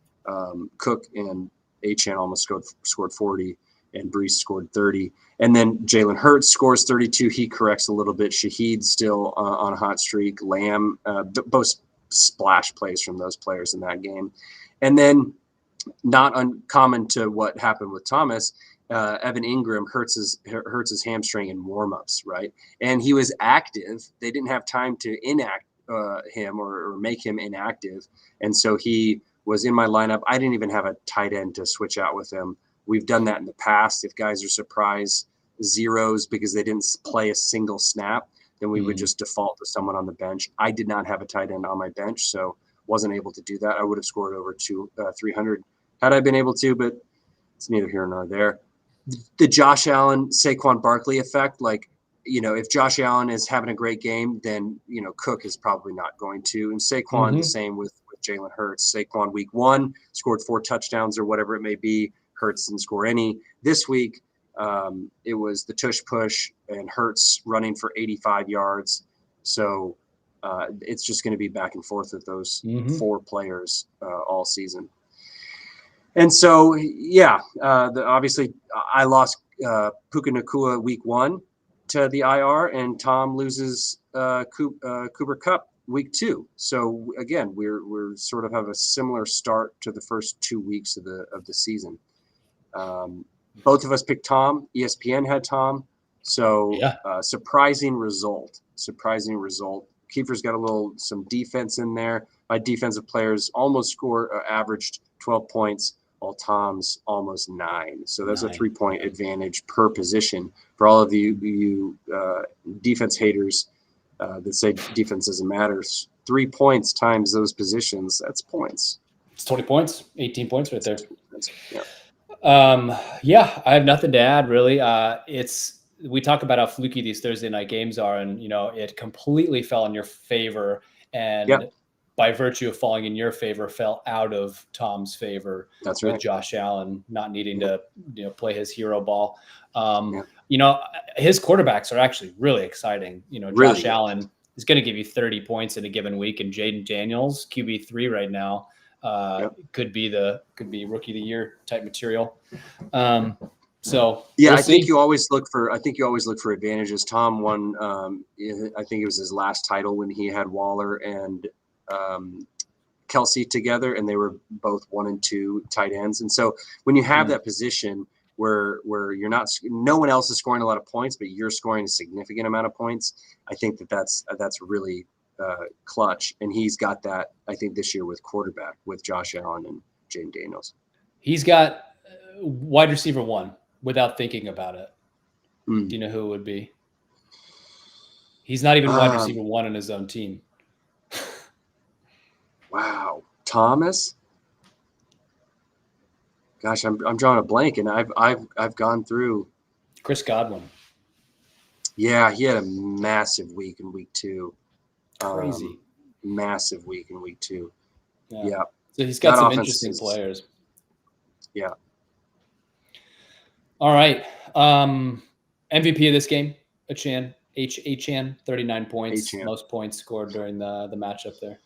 Cook and Achane almost scored 40, and Brees scored 30. And then Jalen Hurts scores 32. He corrects a little bit. Shaheed still on a hot streak. Lamb, both splash plays from those players in that game. And then, not uncommon to what happened with Thomas, Evan Ingram hurts his hamstring in warmups, right? And he was active. They didn't have time to inact him or make him inactive, and so he was in my lineup. I didn't even have a tight end to switch out with him. We've done that in the past. If guys are surprise zeros because they didn't play a single snap, then we would just default to someone on the bench. I did not have a tight end on my bench, so wasn't able to do that. I would have scored over 300 had I been able to, but it's neither here nor there. The Josh Allen, Saquon Barkley effect, like, if Josh Allen is having a great game, then, Cook is probably not going to. And Saquon, the same with Jalen Hurts. Saquon week 1 scored 4 touchdowns or whatever it may be. Hurts didn't score any. This week, it was the tush push and Hurts running for 85 yards. So it's just going to be back and forth with those 4 players all season. And so, obviously, I lost Puka Nacua week 1 to the IR, and Tom loses Cooper Kupp week 2. So again, we're sort of have a similar start to the first 2 weeks of the season. Both of us picked Tom. ESPN had Tom. So surprising result. Keifer's got some defense in there. My defensive players almost averaged 12 points. While Tom's almost 9. So that's a 3-point advantage per position. For all of you defense haters that say defense doesn't matter, 3 points times those positions, that's points. It's 20 points, 18 points right there. Yeah. I have nothing to add, really. We talk about how fluky these Thursday night games are, and it completely fell in your favor, and by virtue of falling in your favor, fell out of Tom's favor. That's with right. Josh Allen not needing to play his hero ball. His quarterbacks are actually really exciting. Josh Allen is going to give you 30 points in a given week, and Jaden Daniels, QB3 right now, could be rookie of the year type material. So I think you always look for advantages. Tom won. I think it was his last title when he had Waller and Kelsey together, and they were both 1 and 2 tight ends. And so when you have that position where no one else is scoring a lot of points, but you're scoring a significant amount of points, I think that's really clutch. And he's got that, I think, this year with quarterback with Josh Allen and Jaden Daniels. He's got wide receiver 1 without thinking about it. Do you know who it would be? He's not even wide receiver 1 on his own team. Wow, Thomas. Gosh, I'm drawing a blank, and I've gone through. Chris Godwin. Yeah, he had a massive week in week 2. Crazy. Massive week in week 2. Yeah. So he's got some interesting players. Yeah. All right. MVP of this game, Achane. H-Chan, 39 points, H-Chan. most points scored during the matchup there.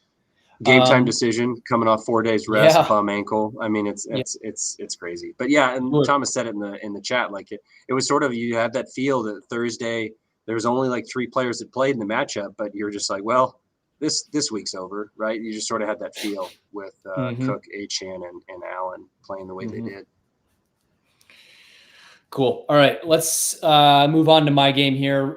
Game time decision, coming off 4 days rest, Yeah. bum ankle. I mean, it's crazy. But yeah, and Thomas said it in the chat, like it was sort of, you had that feel that Thursday there was only like 3 players that played in the matchup, but you're just like, well, this week's over, right? You just sort of had that feel with Cook, H-Chan, and Allen playing the way they did. Cool. All right, let's move on to my game here.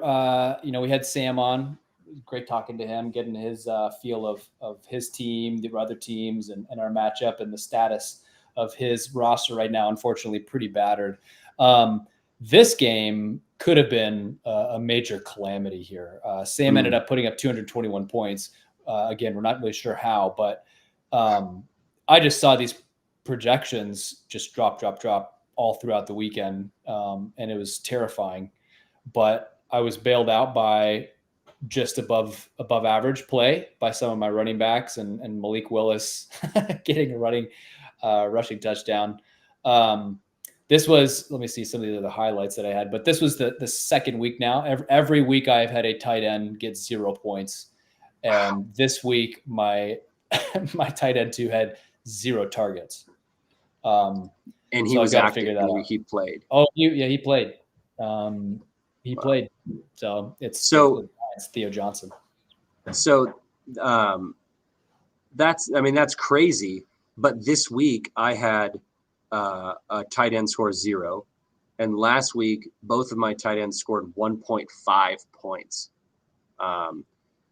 We had Sam on. Great talking to him, getting his feel of his team, the other teams, and our matchup, and the status of his roster right now. Unfortunately, pretty battered. This game could have been a major calamity here. Sam ended up putting up 221 points. Again, we're not really sure how, but I just saw these projections just drop all throughout the weekend, and it was terrifying. But I was bailed out by just above average play by some of my running backs, and Malik Willis getting a rushing touchdown. This was, let me see some of the other highlights that I had, but this was the second week now. Every week I've had a tight end get 0 points. And this week my tight end 2 had 0 targets. And he was active. He played. Oh, he played. He played. So it's Theo Johnson. So that's crazy. But this week I had a tight end score 0, and last week both of my tight ends scored 1.5 points.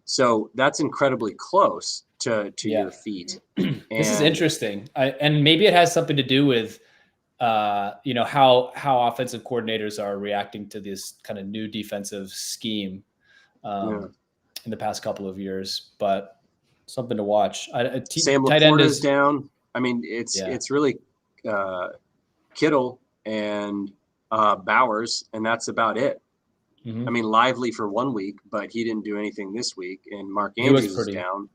So that's incredibly close to your feet. This is interesting. And maybe it has something to do with how offensive coordinators are reacting to this kind of new defensive scheme in the past couple of years, but something to watch. Sam Laporta's down. I mean, it's really Kittle and Bowers, and that's about it. I mean, Lively for 1 week, but he didn't do anything this week, and Mark Andrews is down.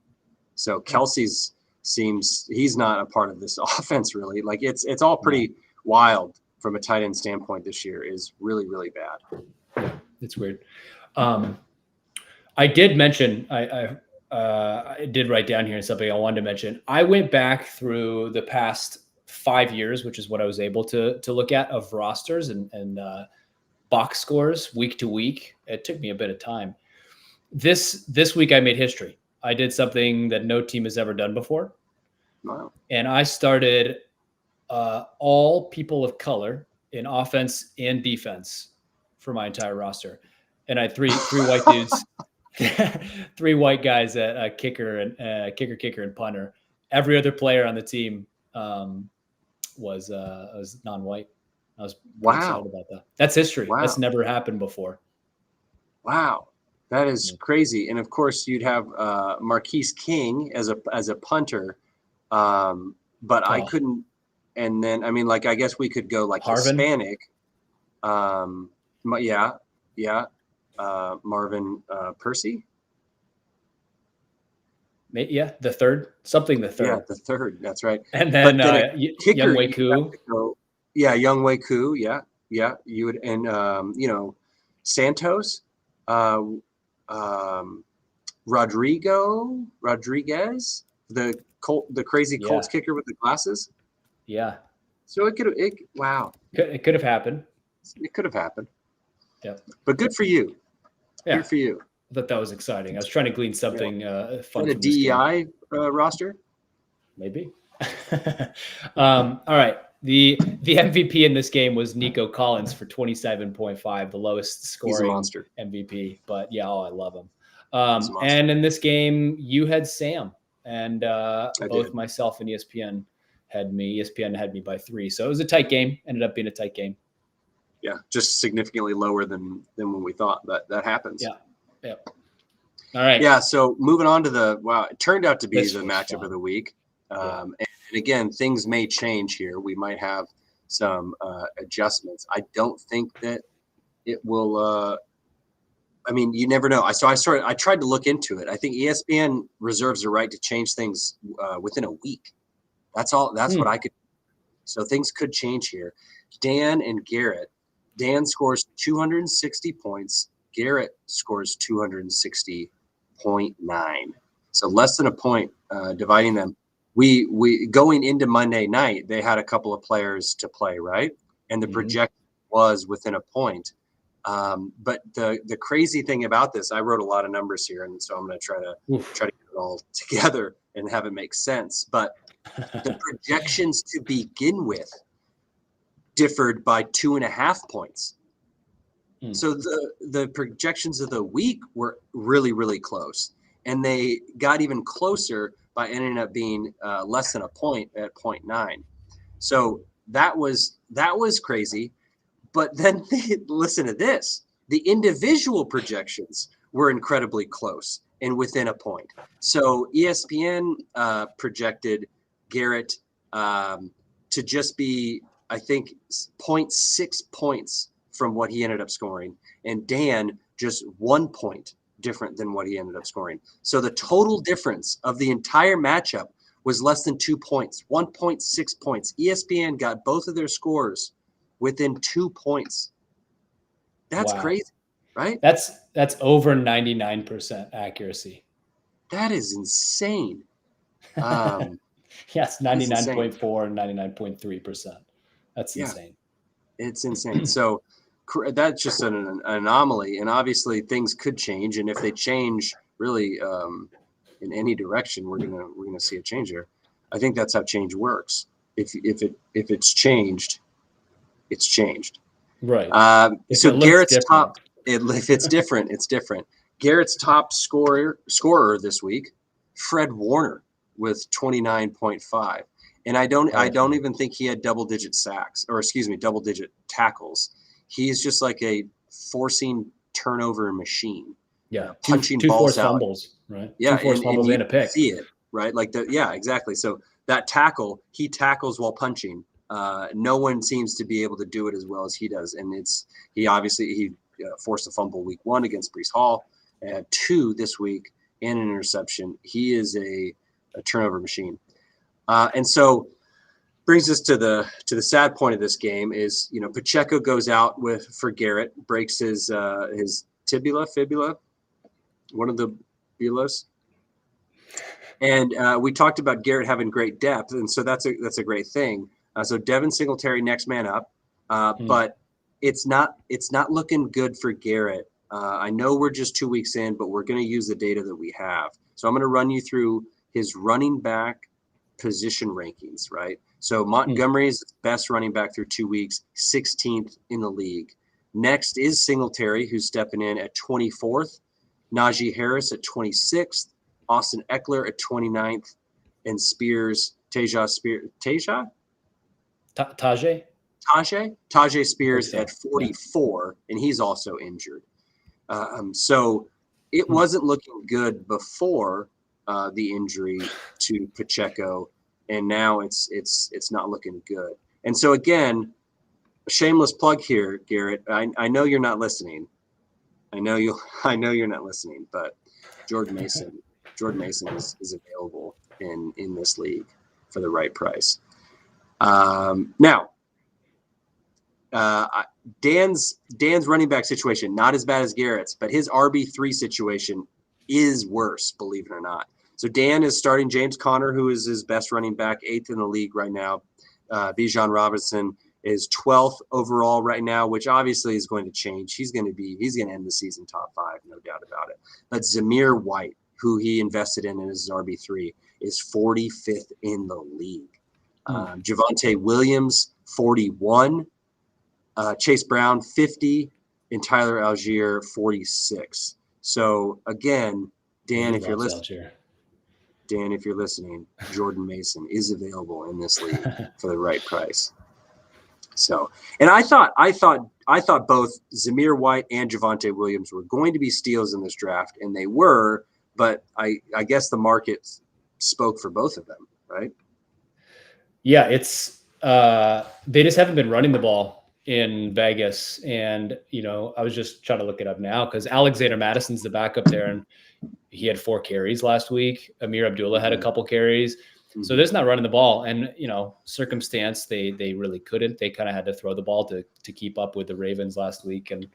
So Kelsey's he's not a part of this offense really. Like it's all pretty wild from a tight end standpoint. This year is really, really bad. It's weird. I did mention, I did write down here something I wanted to mention. I went back through the past 5 years, which is what I was able to look at, of rosters and box scores week to week. It took me a bit of time. This week I made history. I did something that no team has ever done before. Wow. And I started all people of color in offense and defense for my entire roster. And I had three white dudes, 3 white guys at kicker and punter. Every other player on the team was non-white. I was excited about that. That's history. Wow. That's never happened before. Wow. That is crazy. And of course you'd have Marquise King as a punter. But I couldn't. And then, I mean, like, I guess we could go like Harvin. Hispanic. Marvin Percy. Yeah, the third. Yeah, the third. That's right. And then Young Wei Koo. Yeah, Young Wei Koo. Yeah. You would, and Santos, Rodriguez, the crazy Colts kicker with the glasses. Yeah. So it could have happened. It could have happened. Yeah. But good for you. Yeah. Good for you. I thought that was exciting. I was trying to glean something fun. A DEI roster? Maybe. All right. The MVP in this game was Nico Collins for 27.5, the lowest scoring MVP. But yeah, I love him. And in this game, you had Sam, and both myself and ESPN had me. ESPN had me by 3, so it was a tight game. Ended up being a tight game. Yeah, just significantly lower than when we thought. But that happens. Yeah. All right. Yeah. So moving on to it turned out to be the matchup of the week. And again, things may change here. We might have some adjustments. I don't think that it will. I mean, you never know. I tried to look into it. I think ESPN reserves the right to change things within a week. That's all. That's what I could. So things could change here. Dan and Garrett. Dan scores 260 points. Garrett scores 260.9. So less than a point dividing them. We going into Monday night, they had a couple of players to play, right? And the projection was within a point. But the crazy thing about this, I wrote a lot of numbers here, and so I'm going to try to get it all together and have it make sense. But the projections to begin with differed by 2.5 points. So the projections of the week were really, really close, and they got even closer by ending up being less than a point at 0.9. So that was crazy. But then listen to this. The individual projections were incredibly close and within a point. So ESPN projected Garrett to just be, I think, 0.6 points from what he ended up scoring. And Dan just 1 point different than what he ended up scoring. So the total difference of the entire matchup was less than 2 points, 1.6 points. ESPN got both of their scores within 2 points. That's crazy, right? That's over 99% accuracy. That is insane. Yes, 99.4 and 99.3%. That's insane. It's insane. So that's just an anomaly, and obviously things could change. And if they change really in any direction, we're gonna see a change there. I think that's how change works. If it's changed, it's changed. Right. So Garrett's top. If it's different, it's different. Garrett's top scorer this week, Fred Warner, with 29.5. And I don't even think he had double-digit tackles. He's just like a forcing turnover machine. Yeah, punching two balls forced out. Fumbles, right? Yeah, 2 forced fumbles and a pick. See it, right? Exactly. So that tackle, he tackles while punching. No one seems to be able to do it as well as he does, and he forced a fumble week 1 against Breece Hall, 2 this week, and an interception. He is a turnover machine. And so brings us to the sad point of this game is, Pacheco goes out for Garrett, breaks his fibula, one of the bulas. And we talked about Garrett having great depth, and so that's a great thing. So Devin Singletary next man up, but it's not looking good for Garrett. I know we're just 2 weeks in, but we're going to use the data that we have. So I'm going to run you through his running back position rankings, right? So Montgomery is the best running back through 2 weeks, 16th in the league. Next is Singletary, who's stepping in at 24th, Najee Harris at 26th, Austin Eckler at 29th, and Tajay Spears at 44, and he's also injured. So it wasn't looking good before the injury to Pacheco, and now it's not looking good. And so again, a shameless plug here, Garrett. I know you're not listening. I know you're not listening, but Jordan Mason is available in this league for the right price. Now, Dan's running back situation, not as bad as Garrett's, but his RB3 situation is worse, believe it or not. So Dan is starting James Conner, who is his best running back, 8th in the league right now. Bijan Robinson is 12th overall right now, which obviously is going to change. He's going to end the season top 5, no doubt about it. But Zamir White, who he invested in as his RB3, is 45th in the league. Javonte Williams, 41. Chase Brown, 50. And Tyler Algier, 46. So again, Dan, if you're listening, Jordan Mason is available in this league for the right price. So, and I thought both Zamir White and Javonte Williams were going to be steals in this draft, and they were, but I guess the market spoke for both of them, right? Yeah, it's they just haven't been running the ball in Vegas, and I was just trying to look it up now because Alexander Madison's the backup there, and he had 4 carries last week. Amir Abdullah had a couple carries. So they're just not running the ball. And, circumstance, they really couldn't. They kind of had to throw the ball to keep up with the Ravens last week. And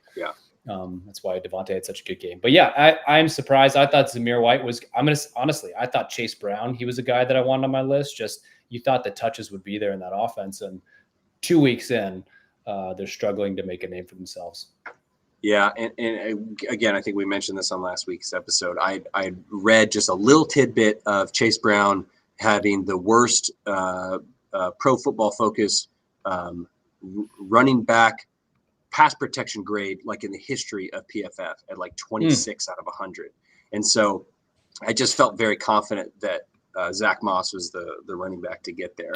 That's why Devontae had such a good game. But yeah, I'm surprised. I thought Zamir White was. Honestly, I thought Chase Brown. He was a guy that I wanted on my list. Just you thought the touches would be there in that offense, and 2 weeks in, they're struggling to make a name for themselves. Yeah, and again, I think we mentioned this on last week's episode. I read just a little tidbit of Chase Brown having the worst Pro Football Focus running back pass protection grade like in the history of PFF at like 26 out of 100. And so I just felt very confident that Zach Moss was the running back to get there.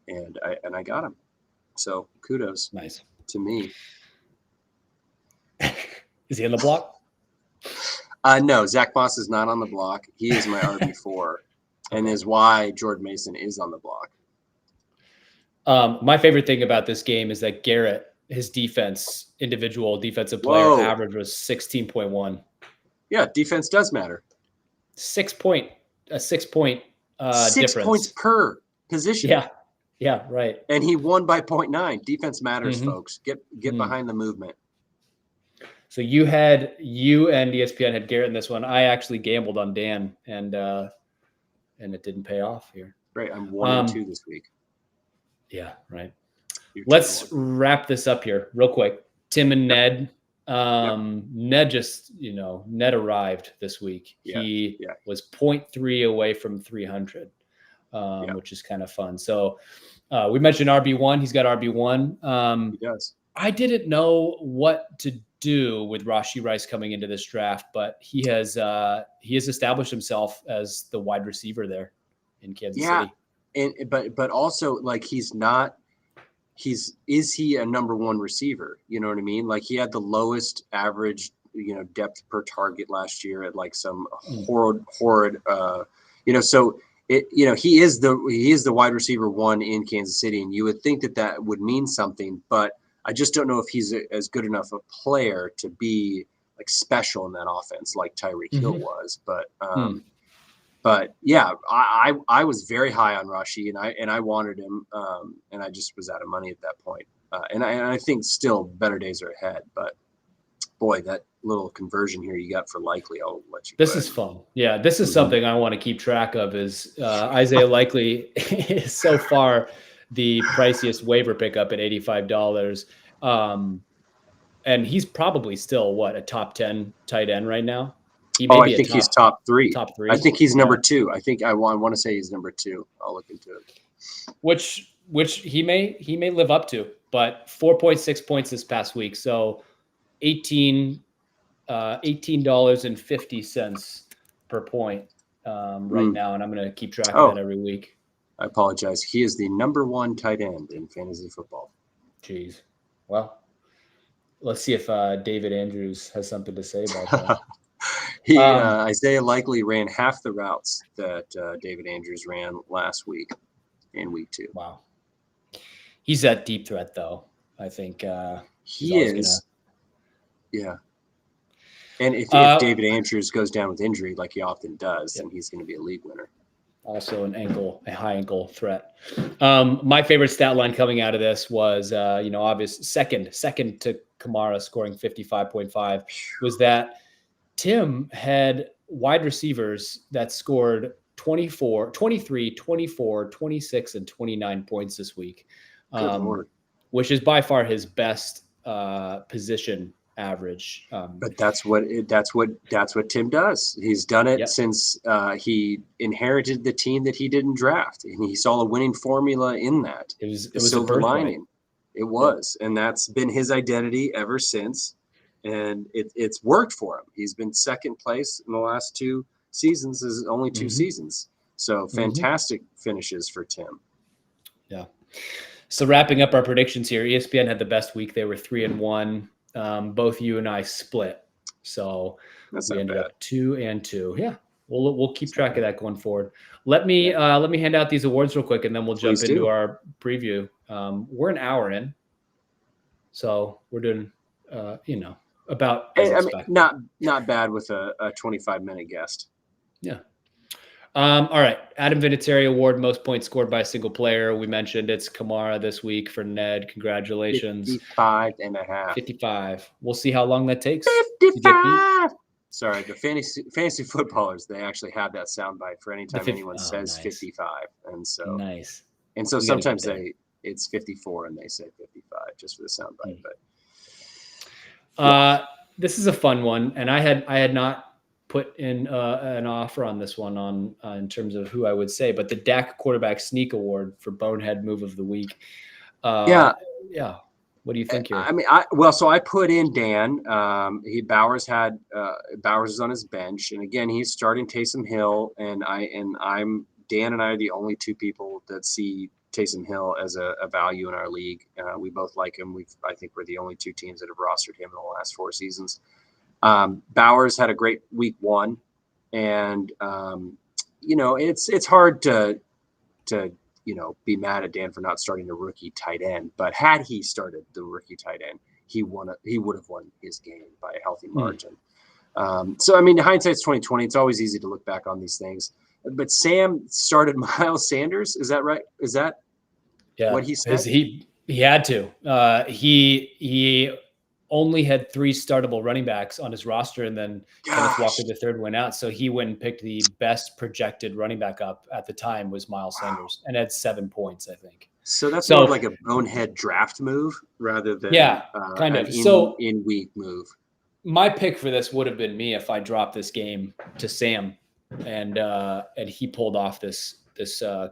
And I got him. So kudos to me. Is he on the block? No, Zach Moss is not on the block. He is my RB4 and is why Jordan Mason is on the block. My favorite thing about this game is that Garrett, his individual defensive player average was 16.1. Yeah, defense does matter. 6 point difference. 6 points per position. Yeah, right. And he won by 0.9. Defense matters, folks. Get behind the movement. So you and ESPN had Garrett in this one. I actually gambled on Dan, and it didn't pay off here. Right, I'm 1-2 this week. Yeah, right. Let's wrap this up here real quick. Tim and Ned. Ned just, Ned arrived this week. He was 0.3 away from 300, which is kind of fun. So we mentioned RB1. He's got RB1. He does. I didn't know what to do with Rashee Rice coming into this draft, but he has established himself as the wide receiver there in Kansas City. But also like is he a number one receiver? You know what I mean? Like he had the lowest average, depth per target last year at like some horrid, so he is the wide receiver one in Kansas City. And you would think that would mean something, but I just don't know if he's as good enough a player to be like special in that offense, like Tyreek Hill was. But yeah, I was very high on Rashee, and I wanted him, and I just was out of money at that point. And I think still better days are ahead. But boy, that little conversion here you got for Likely, I'll let you. This is fun. Yeah, this is something I want to keep track of. Is Isaiah Likely is so far the priciest waiver pickup at $85, and he's probably still a top 10 tight end right now. I think he's top three. Top three. I think he's number 2. I think I want to say he's number 2. I'll look into it. Which he may live up to, but 4.6 points this past week. So $18.50 per point right now, and I'm going to keep track of that every week. I apologize. He is the number 1 tight end in fantasy football. Jeez. Well, let's see if David Andrews has something to say about that. Isaiah Likely ran half the routes that David Andrews ran last week in week 2. Wow. He's that deep threat, though. I think he is. Yeah. And if David Andrews goes down with injury, like he often does, then he's going to be a league winner. Also a high ankle threat. My favorite stat line coming out of this was, obvious second to Kamara scoring 55.5 was that Tim had wide receivers that scored 23, 24, 26, and 29 points this week, which is by far his best position average. But that's what Tim does. He's done it since he inherited the team that he didn't draft, and he saw a winning formula in that. It was silver lining. It was, and that's been his identity ever since. And it's worked for him. He's been second place in the last 2 seasons. Is only 2 seasons. So fantastic finishes for Tim. Yeah. So wrapping up our predictions here, ESPN had the best week. They were 3-1. Both you and I split. So we ended up 2-2. Yeah. We'll keep track of that going forward. Let me hand out these awards real quick, and then we'll jump into our preview. We're an hour in, so we're doing about. Not bad with a 25-minute guest. Yeah. All right. Adam Vinatieri Award, most points scored by a single player. We mentioned it's Kamara this week for Ned. Congratulations. 55.5. 55. We'll see how long that takes. 55. Sorry, the fantasy footballers, they actually have that soundbite for any time anyone says nice. 55. And so nice. And so sometimes it's 54 and they say 55 just for the soundbite. But this is a fun one, and I had not put in an offer on this one on in terms of who I would say, but the Dak Quarterback Sneak Award for Bonehead Move of the Week. Yeah. What do you think here? I mean, so I put in Dan. Bowers is on his bench, and again he's starting Taysom Hill, and Dan and I are the only two people that see Taysom Hill as a value in our league. We both like him. I think we're the only two teams that have rostered him in the last 4 seasons. Bowers had a great week 1, and it's hard to be mad at Dan for not starting a rookie tight end. But had he started the rookie tight end, he would have won his game by a healthy margin. So I mean, hindsight's 2020. It's always easy to look back on these things. But Sam started Miles Sanders. Is that right? Is that what he said? He had to. He only had 3 startable running backs on his roster, and then Kenneth Walker the third went out. So he went and picked the best projected running back up at the time was Miles Sanders, and had 7 points, I think. So that's more like a bonehead draft move rather than kind of in week move. My pick for this would have been me if I dropped this game to Sam, and he pulled off this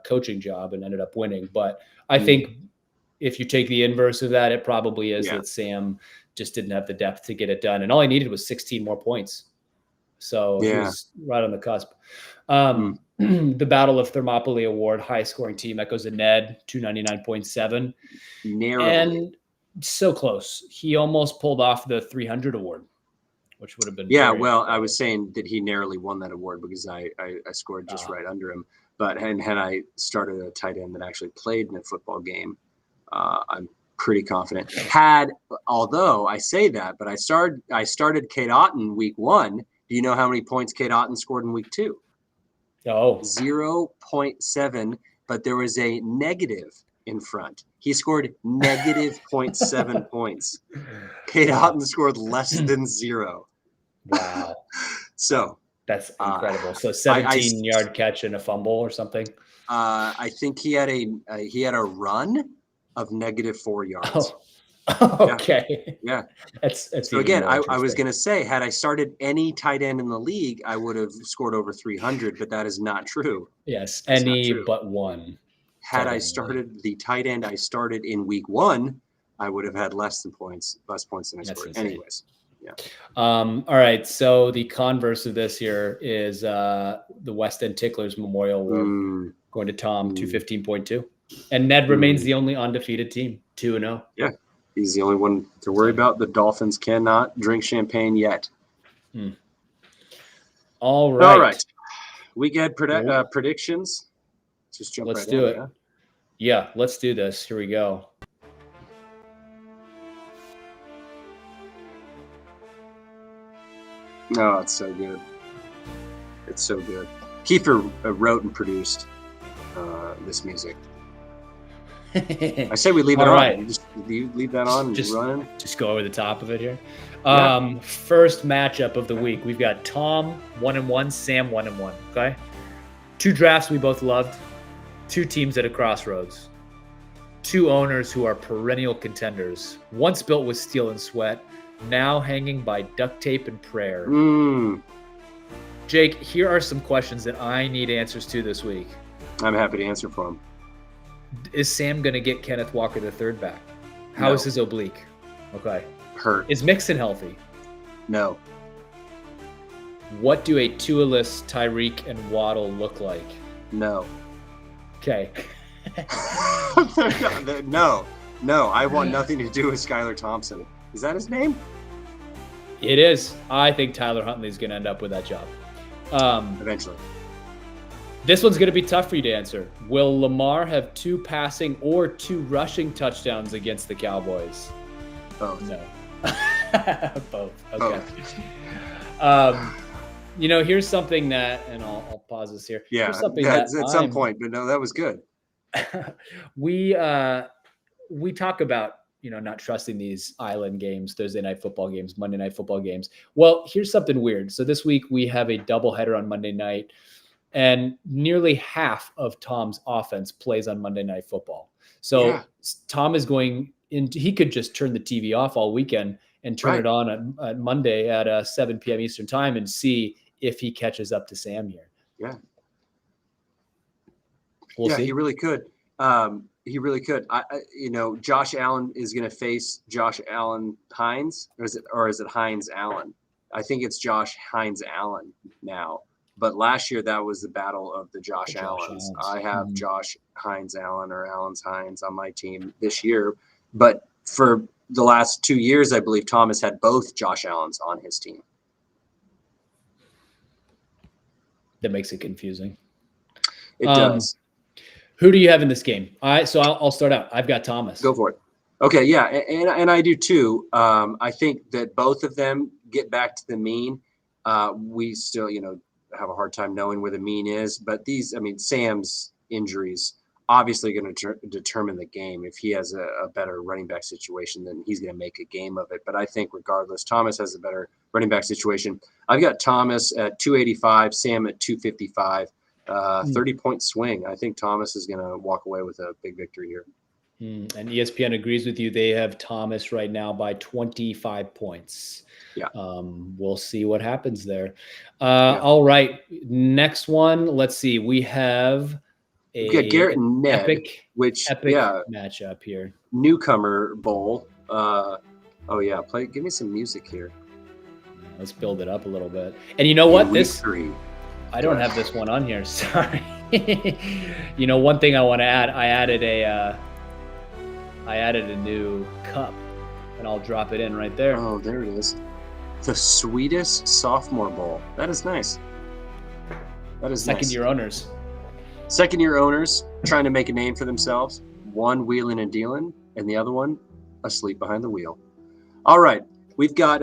coaching job and ended up winning. But I think if you take the inverse of that, it probably is that Sam just didn't have the depth to get it done. And all he needed was 16 more points. So he was right on the cusp. The Battle of Thermopylae Award, high scoring team, that goes to Ned, 299.7. Narrowly. And so close. He almost pulled off the 300 award, which would have been. I was saying that he narrowly won that award because I scored just right under him. But had I started a tight end that actually played in a football game, I'm pretty confident. Although I say that, but I started Kate Otten week 1. Do you know how many points Kate Otten scored in week 2? 0.7, but there was a negative in front. He scored negative 0.7 points. Kate Otten scored less than 0. Wow. So that's incredible. So 17-yard catch and a fumble or something. I think he had a run of negative 4 yards. Okay. Yeah. That's so again, I was going to say, had I started any tight end in the league, I would have scored over 300, but that is not true. Yes. Any but one. Had I started the tight end I started in week 1, I would have had less points than I scored. Insane. Anyways. Yeah. All right. So the converse of this here is the West End Ticklers Memorial Award going to Tom, 215.2. And Ned remains the only undefeated team, 2-0. Yeah. He's the only one to worry about. The Dolphins cannot drink champagne yet. All right. Weekend predictions. Just jump Let's do it. Yeah, let's do this. Here we go. Oh, it's so good. It's so good. Keifer wrote and produced this music. I say we leave it on. Right. You leave that on and just run. Just go over the top of it here. Yeah. First matchup of the week. We've got Tom 1-1, Sam 1-1. Okay. 2 drafts we both loved. 2 teams at a crossroads. 2 owners who are perennial contenders. Once built with steel and sweat, now hanging by duct tape and prayer. Jake, here are some questions that I need answers to this week. I'm happy to answer for him. Is Sam going to get Kenneth Walker the third back? How is his oblique? Okay. Hurt. Is Mixon healthy? No. What do a Tua-less Tyreek and Waddle look like? No. Okay. No. I want nothing to do with Skylar Thompson. Is that his name? It is. I think Tyler Huntley's going to end up with that job. Eventually. This one's going to be tough for you to answer. Will Lamar have 2 passing or 2 rushing touchdowns against the Cowboys? Both. No. Both. Okay. Both. Here's something that, and I'll pause this here. Yeah, Here's something at that some point, but no, that was good. we talk about not trusting these island games, Thursday night football games, Monday night football games. Well, here's something weird. So this week we have a doubleheader on Monday night, and nearly half of Tom's offense plays on Monday night football. So Tom is going in. He could just turn the TV off all weekend and turn it on at Monday at 7 p.m. Eastern time and see if he catches up to Sam here. Yeah. We'll see. He really could. He really could. Josh Allen is going to face Josh Allen Hines, or is it Hines Allen? I think it's Josh Hines Allen now. But last year that was the battle of the Josh Allens. I have Josh Hines Allen or Allen's Hines on my team this year. But for the last 2 years, I believe Thomas had both Josh Allens on his team. That makes it confusing. It does. Who do you have in this game? So I'll start out. I've got Thomas. Go for it. Okay, yeah, and I do too. I think that both of them get back to the mean. We still, have a hard time knowing where the mean is, but Sam's injuries obviously going to determine the game. If he has a better running back situation, then he's going to make a game of it. But I think regardless, Thomas has a better running back situation. I've got Thomas at 285, Sam at 255. 30-point swing. I think Thomas is going to walk away with a big victory here. And ESPN agrees with you. They have Thomas right now by 25 points. Yeah. We'll see what happens there. All right. Next one. Let's see. We have Garrett and Ned, epic matchup here. Newcomer Bowl. Give me some music here. Let's build it up a little bit. And you know what? Three. I don't have this one on here. Sorry. One thing I want to add, I added a new cup, and I'll drop it in right there. Oh, there it is. The Sweetest Sophomore Bowl. That is nice. That is Second-year owners. Second-year owners trying to make a name for themselves. One wheeling and dealing, and the other one asleep behind the wheel. All right. We've got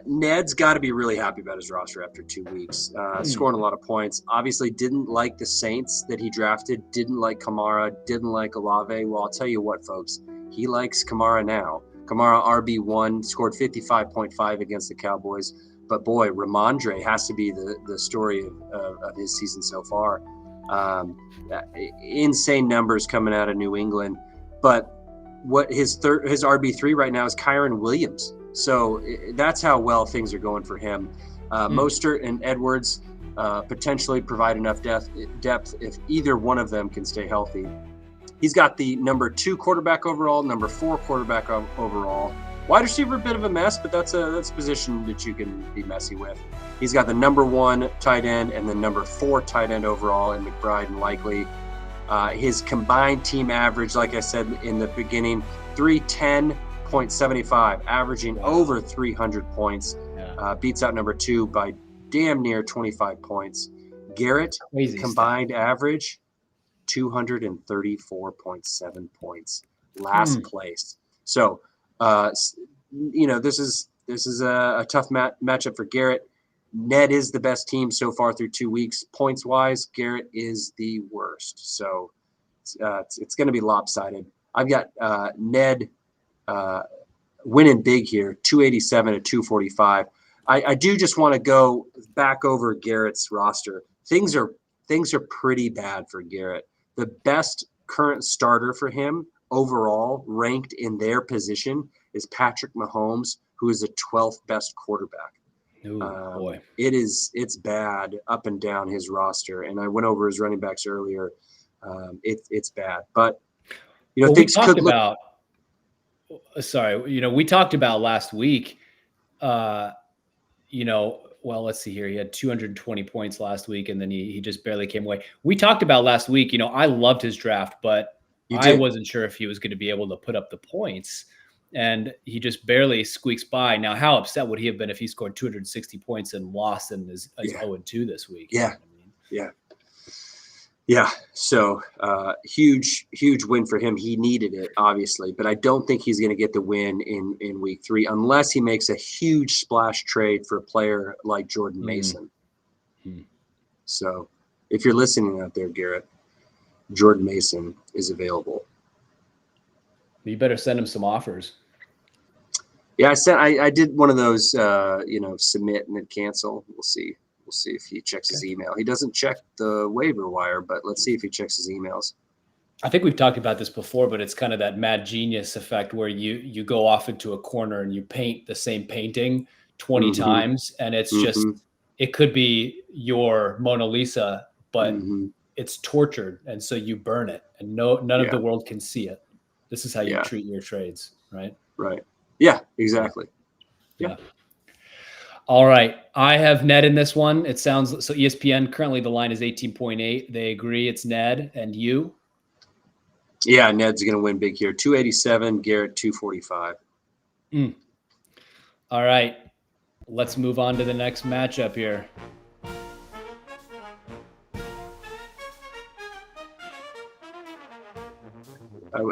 Ned's got to be really happy about his roster after 2 weeks, scoring a lot of points. Obviously didn't like the Saints that he drafted, didn't like Kamara, didn't like Olave. Well, I'll tell you what, folks, he likes Kamara now. Kamara RB1, scored 55.5 against the Cowboys. But boy, Ramondre has to be the story of his season so far. Insane numbers coming out of New England. But what his RB3 right now is Kyron Williams. So that's how well things are going for him. Mostert and Edwards potentially provide enough depth if either one of them can stay healthy. He's got the number 2 quarterback overall, number 4 quarterback overall. Wide receiver, a bit of a mess, but that's a position that you can be messy with. He's got the number 1 tight end and the number 4 tight end overall in McBride and Likely. His combined team average, like I said in the beginning, 310.75, averaging over 300 points. Beats out number 2 by damn near 25 points. Garrett, combined average, 234.7 points. Last place. So, this is a tough matchup for Garrett. Ned is the best team so far through 2 weeks. Points wise, Garrett is the worst. So it's going to be lopsided. I've got Ned winning big here, 287 to 245. I do just want to go back over Garrett's roster. Things are pretty bad for Garrett. The best current starter for him overall, ranked in their position, is Patrick Mahomes, who is the 12th best quarterback. Ooh, boy. It's bad up and down his roster, and I went over his running backs earlier. It's bad, but things could look. We talked about last week. Let's see here. He had 220 points last week, and then he just barely came away. We talked about last week. I loved his draft, but I wasn't sure if he was going to be able to put up the points. And he just barely squeaks by. Now, how upset would he have been if he scored 260 points and lost and is 0-2 this week? Yeah. Yeah. So huge win for him. He needed it, obviously, but I don't think he's going to get the win in week 3 unless he makes a huge splash trade for a player like Jordan Mason. So if you're listening out there, Garrett, Jordan Mason is available. You better send him some offers. Yeah, I did one of those, submit and then cancel. We'll see if he checks his email. He doesn't check the waiver wire, but let's see if he checks his emails. I think we've talked about this before, but it's kind of that mad genius effect where you go off into a corner and you paint the same painting 20 times, and it's just, it could be your Mona Lisa, but it's tortured, and so you burn it, and none of the world can see it. This is how you treat your trades, right? Right. Yeah, exactly. Yeah. All right. I have Ned in this one. It sounds so. ESPN currently the line is 18.8. They agree it's Ned, and you. Yeah, Ned's going to win big here. 287, Garrett 245. All right. Let's move on to the next matchup here.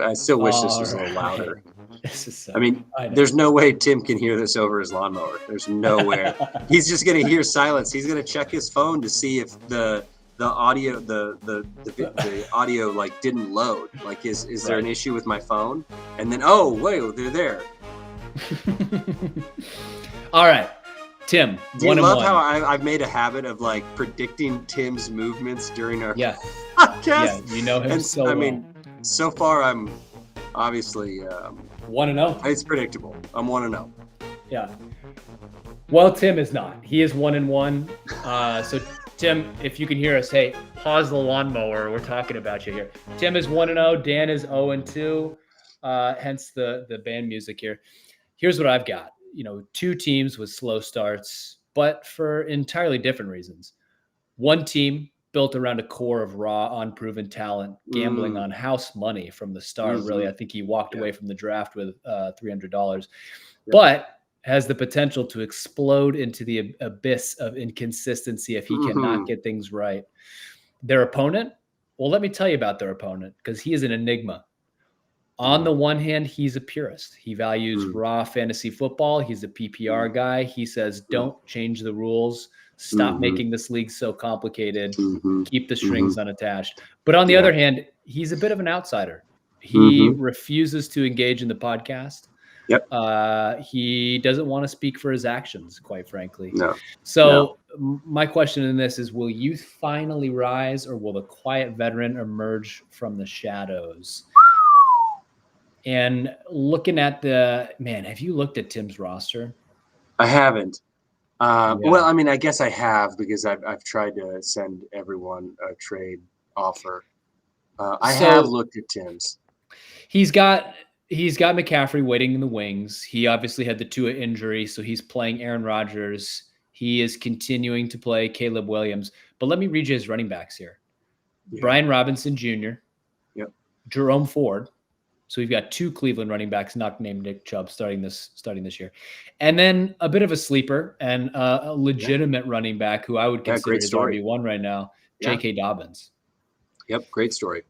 I still wish this was a little louder. There's no way Tim can hear this over his lawnmower. There's nowhere. He's just going to hear silence. He's going to check his phone to see if the audio the audio like didn't load. Like is there an issue with my phone? And then wait, they're there. All right, Tim. Do you love how I've made a habit of like predicting Tim's movements during our podcast? Yeah, you know him so well. So far I'm obviously 1-0. It's predictable. I'm 1-0. Yeah. Well, Tim is not. He is 1-1. So Tim, if you can hear us, hey, pause the lawnmower. We're talking about you here. Tim is 1-0. Dan is 0-2. Hence the band music here. Here's what I've got. Two teams with slow starts, but for entirely different reasons. One team built around a core of raw, unproven talent, gambling on house money from the start. Really, I think he walked away from the draft with $300, but has the potential to explode into the abyss of inconsistency if he cannot get things right. Their opponent? Well, let me tell you about their opponent, because he is an enigma. On the one hand, he's a purist. He values raw fantasy football. He's a PPR guy. He says, don't change the rules. Stop making this league so complicated. Keep the strings unattached. But on the other hand, he's a bit of an outsider. He refuses to engage in the podcast. He doesn't want to speak for his actions, quite frankly. My question in this is, will you finally rise, or will the quiet veteran emerge from the shadows? And looking at have you looked at Tim's roster? I haven't. Well, I guess I have, because I've tried to send everyone a trade offer. I have looked at Tim's. He's got McCaffrey waiting in the wings. He obviously had the Tua injury, so he's playing Aaron Rodgers. He is continuing to play Caleb Williams. But let me read you his running backs here. Brian Robinson Jr., Jerome Ford. So we've got two Cleveland running backs, not named Nick Chubb, starting this year. And then a bit of a sleeper and a legitimate running back who I would consider his RB1 right now, J.K. Dobbins. Yep, great story.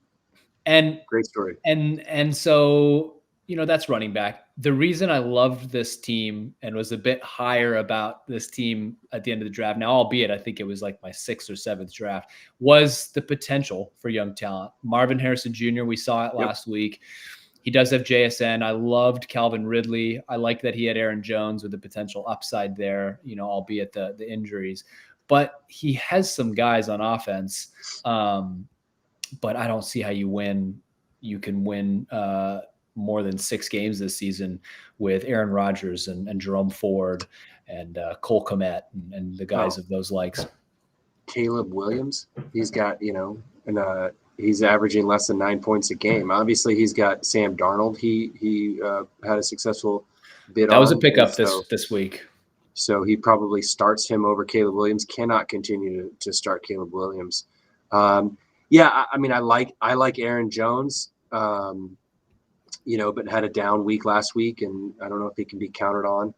Great story. And so, that's running back. The reason I loved this team and was a bit higher about this team at the end of the draft, now albeit I think it was like my 6th or 7th draft, was the potential for young talent. Marvin Harrison Jr., we saw it last week. He does have JSN. I loved Calvin Ridley. I like that he had Aaron Jones with the potential upside there, albeit the injuries. But he has some guys on offense. But I don't see how you can win more than 6 games this season with Aaron Rodgers and Jerome Ford and Cole Kmet and the guys of those likes. Caleb Williams, he's got, he's averaging less than 9 points a game. Obviously, he's got Sam Darnold. He had a successful bid on. That was a pickup this week. So he probably starts him over Caleb Williams. Cannot continue to start Caleb Williams. I like Aaron Jones. But had a down week last week, and I don't know if he can be counted on.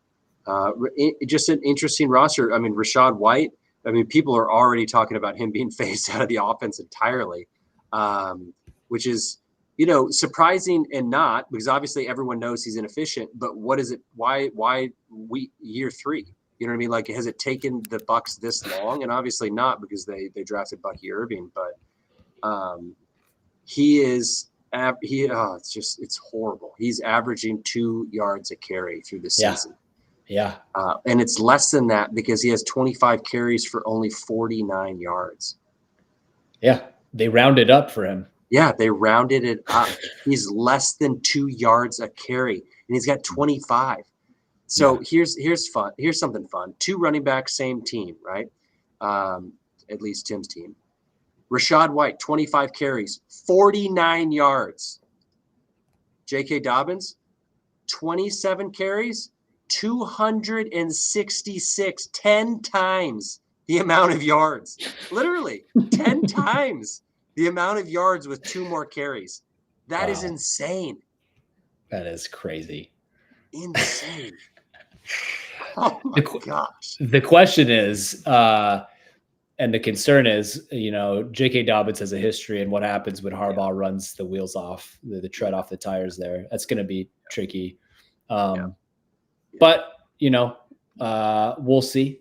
Just an interesting roster. Rachaad White. People are already talking about him being phased out of the offense entirely. Which is, surprising and not, because obviously everyone knows he's inefficient, but what is it? Why year 3? You know what I mean? Like, has it taken the Bucs this long? And obviously not, because they drafted Bucky Irving, but it's horrible. He's averaging 2 yards a carry through the season. Yeah. And it's less than that because he has 25 carries for only 49 yards. Yeah. They rounded up for him. Yeah, they rounded it up. He's less than 2 yards a carry, and he's got 25. So here's fun. Here's something fun. 2 running backs, same team, right? At least Tim's team. Rashad White, 25 carries, 49 yards. J.K. Dobbins, 27 carries, 266, 10 times the amount of yards. Literally, 10 times the amount of yards with 2 more carries. That is insane. That is crazy. Insane. Oh my gosh. The question is, and the concern is, J.K. Dobbins has a history, and what happens when Harbaugh runs the wheels off, the tread off the tires there. That's going to be tricky. But, we'll see.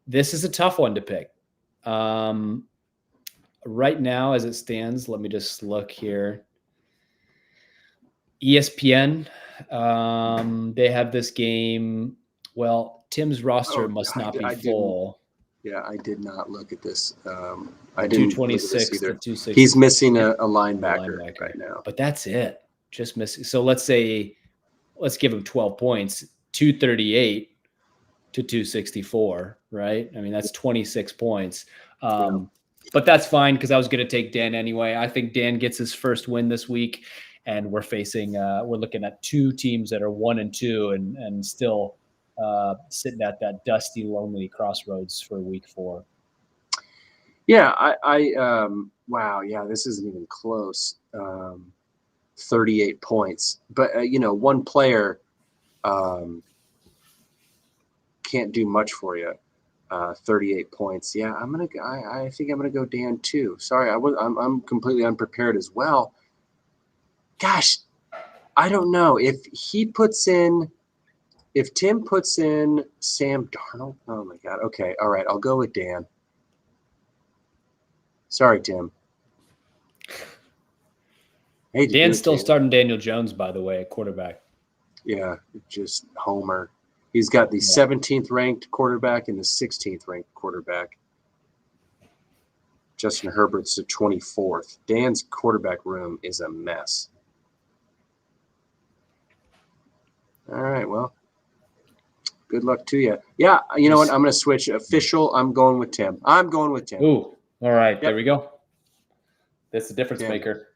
This is a tough one to pick. Right now, as it stands, let me just look here. ESPN, they have this game. Well, Tim's roster must not be full. I did not look at this. I didn't 226 either. to 260. He's missing a linebacker right now. But that's it. Just missing. So let's give him 12 points, 238 to 264, right? I mean, that's 26 points. But that's fine because I was going to take Dan anyway. I think Dan gets his first win this week, and we're looking at 2 teams that are 1-2 and still sitting at that dusty, lonely crossroads for week 4. Yeah, wow, yeah, this isn't even close. 38 points, but one player can't do much for you. 38 points. Yeah, I think I'm gonna go Dan too. Sorry, I'm completely unprepared as well. Gosh, I don't know if Tim puts in Sam Darnold. Oh my God. Okay, all right, I'll go with Dan. Sorry, Tim. Hey, Dan's still starting Daniel Jones, by the way, at quarterback. Yeah, just homer. He's got the 17th ranked quarterback and the 16th ranked quarterback. Justin Herbert's the 24th. Dan's quarterback room is a mess. All right, well, good luck to you. Yeah, you know what? I'm going to switch. Official, I'm going with Tim. Ooh, all right, There we go. That's the difference maker.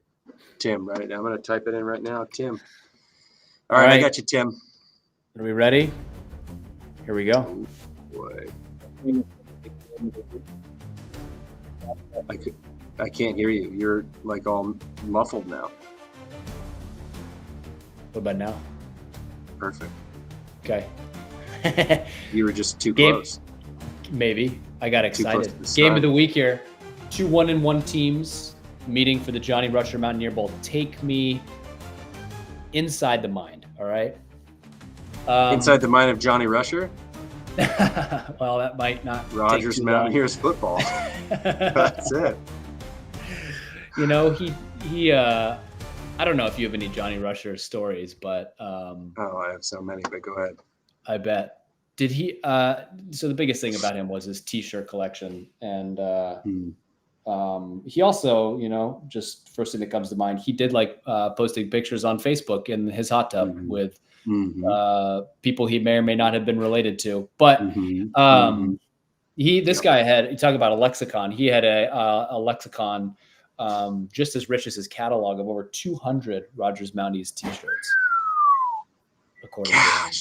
Tim, right? I'm going to type it in right now. Tim. All right, I got you, Tim. Are we ready? Here we go. Oh, boy. I can't hear you. You're like all muffled now. What about now? Perfect. Okay. You were just too close. Maybe. I got excited. Game of the week here. 2 1-1 teams meeting for the Johnny Rusher Mountaineer Bowl. Take me inside the mind, all right? Inside the mind of Johnny Rusher? Well, that might not. Rogers Mountaineers football. That's it. He I don't know if you have any Johnny Rusher stories, but I have so many, but go ahead. I bet. Did he so the biggest thing about him was his t-shirt collection, and he also, just first thing that comes to mind, he did like posting pictures on Facebook in his hot tub with people he may or may not have been related to. But this guy you talk about a lexicon. He had a lexicon just as rich as his catalog of over 200 Rogers Mounties t-shirts. According to him.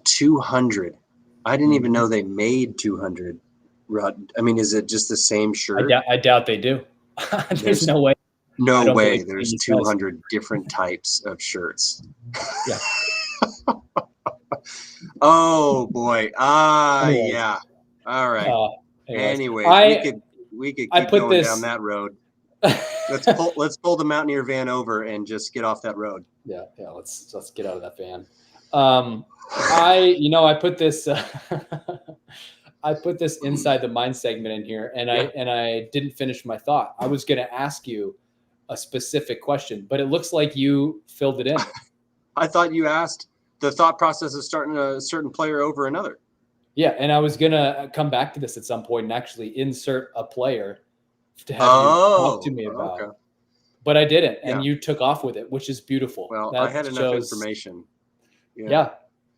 200. I didn't even know they made 200. I mean, is it just the same shirt? I doubt they do. There's no way. No way. There's 200 different types of shirts. Yeah. Oh boy. Yeah. All right. Anyway, we could keep going down that road. Let's pull the Mountaineer van over and just get off that road. Yeah. Let's get out of that van. I put this I put this inside the mind segment in here, and I didn't finish my thought. I was going to ask you a specific question, but it looks like you filled it in. I thought you asked the thought process of starting a certain player over another. Yeah, and I was going to come back to this at some point and actually insert a player to have you talk to me about. Okay. But I didn't, and you took off with it, which is beautiful. Well, that I had enough information. Yeah.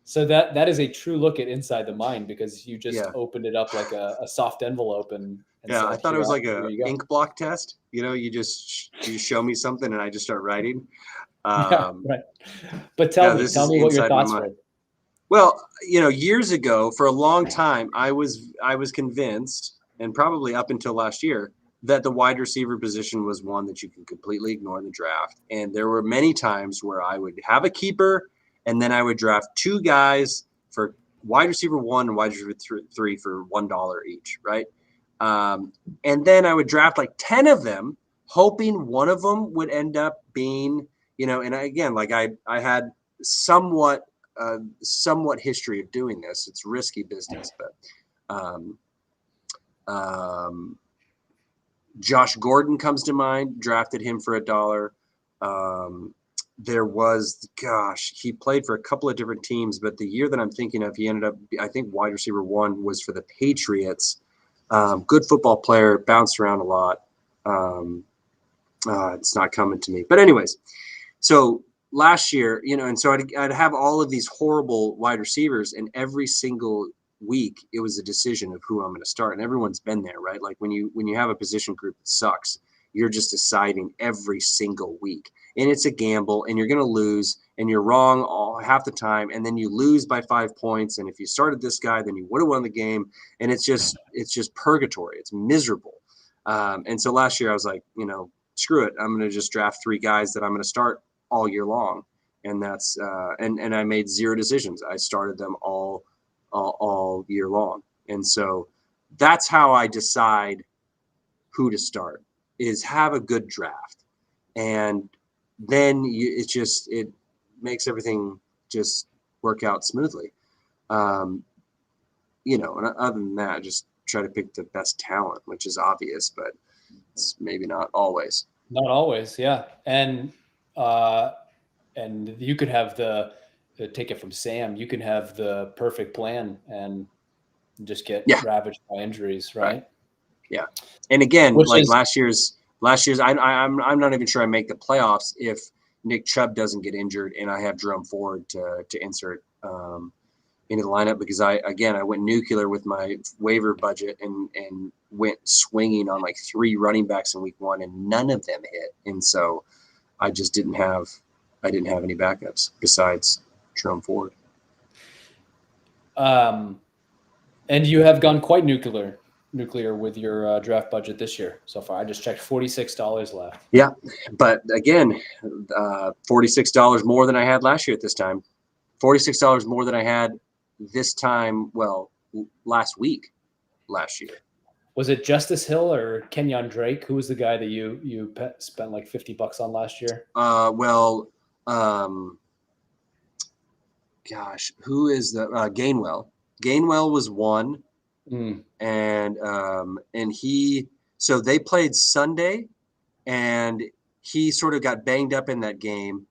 So that is a true look at inside the mind, because you just opened it up like a soft envelope and said, I thought it was like a ink block test. You just show me something and I just start writing. Right. But tell me what your thoughts were. Well, years ago, for a long time, I was convinced, and probably up until last year, that the wide receiver position was one that you can completely ignore in the draft. And there were many times where I would have a keeper, and then I would draft two guys for wide receiver 1 and wide receiver 3 for $1 each, right? And then I would draft like 10 of them, hoping one of them would end up being, and again, like I had somewhat history of doing this. It's risky business, but Josh Gordon comes to mind, drafted him for $1. There was, he played for a couple of different teams, but the year that I'm thinking of, he ended up, I think wide receiver 1 was for the Patriots. Good football player, bounced around a lot. It's not coming to me. But anyways, so last year, and so I'd have all of these horrible wide receivers, and every single week it was a decision of who I'm going to start. And everyone's been there, right? Like when you have a position group that sucks, you're just deciding every single week, and it's a gamble, and you're going to lose, and you're wrong half the time, and then you lose by 5 points. And if you started this guy, then you would have won the game. And it's just purgatory. It's miserable. And so last year I was like, screw it. I'm going to just draft 3 guys that I'm going to start all year long. And that's and I made 0 decisions. I started them all year long. And so that's how I decide who to start, is have a good draft. And then it makes everything just work out smoothly. And other than that, just try to pick the best talent, which is obvious, but it's maybe not always. Not always. Yeah. And you could have take it from Sam, you can have the perfect plan and just get ravaged by injuries, right? Yeah. And again, last year's, I'm not even sure I make the playoffs if Nick Chubb doesn't get injured and I have Jerome Ford to insert into the lineup, because I went nuclear with my waiver budget and went swinging on like 3 running backs in week 1, and none of them hit. And so I just didn't have any backups besides Jerome Ford. And you have gone quite nuclear with your draft budget this year so far. I just checked, $46 left. Yeah, but again, $46 more than I had last year at this time. $46 more than I had this time. Well, last year. Was it Justice Hill or Kenyon Drake? Who was the guy that you spent like $50 on last year? Who is the Gainwell? Gainwell was one. And so they played Sunday, and he sort of got banged up in that game,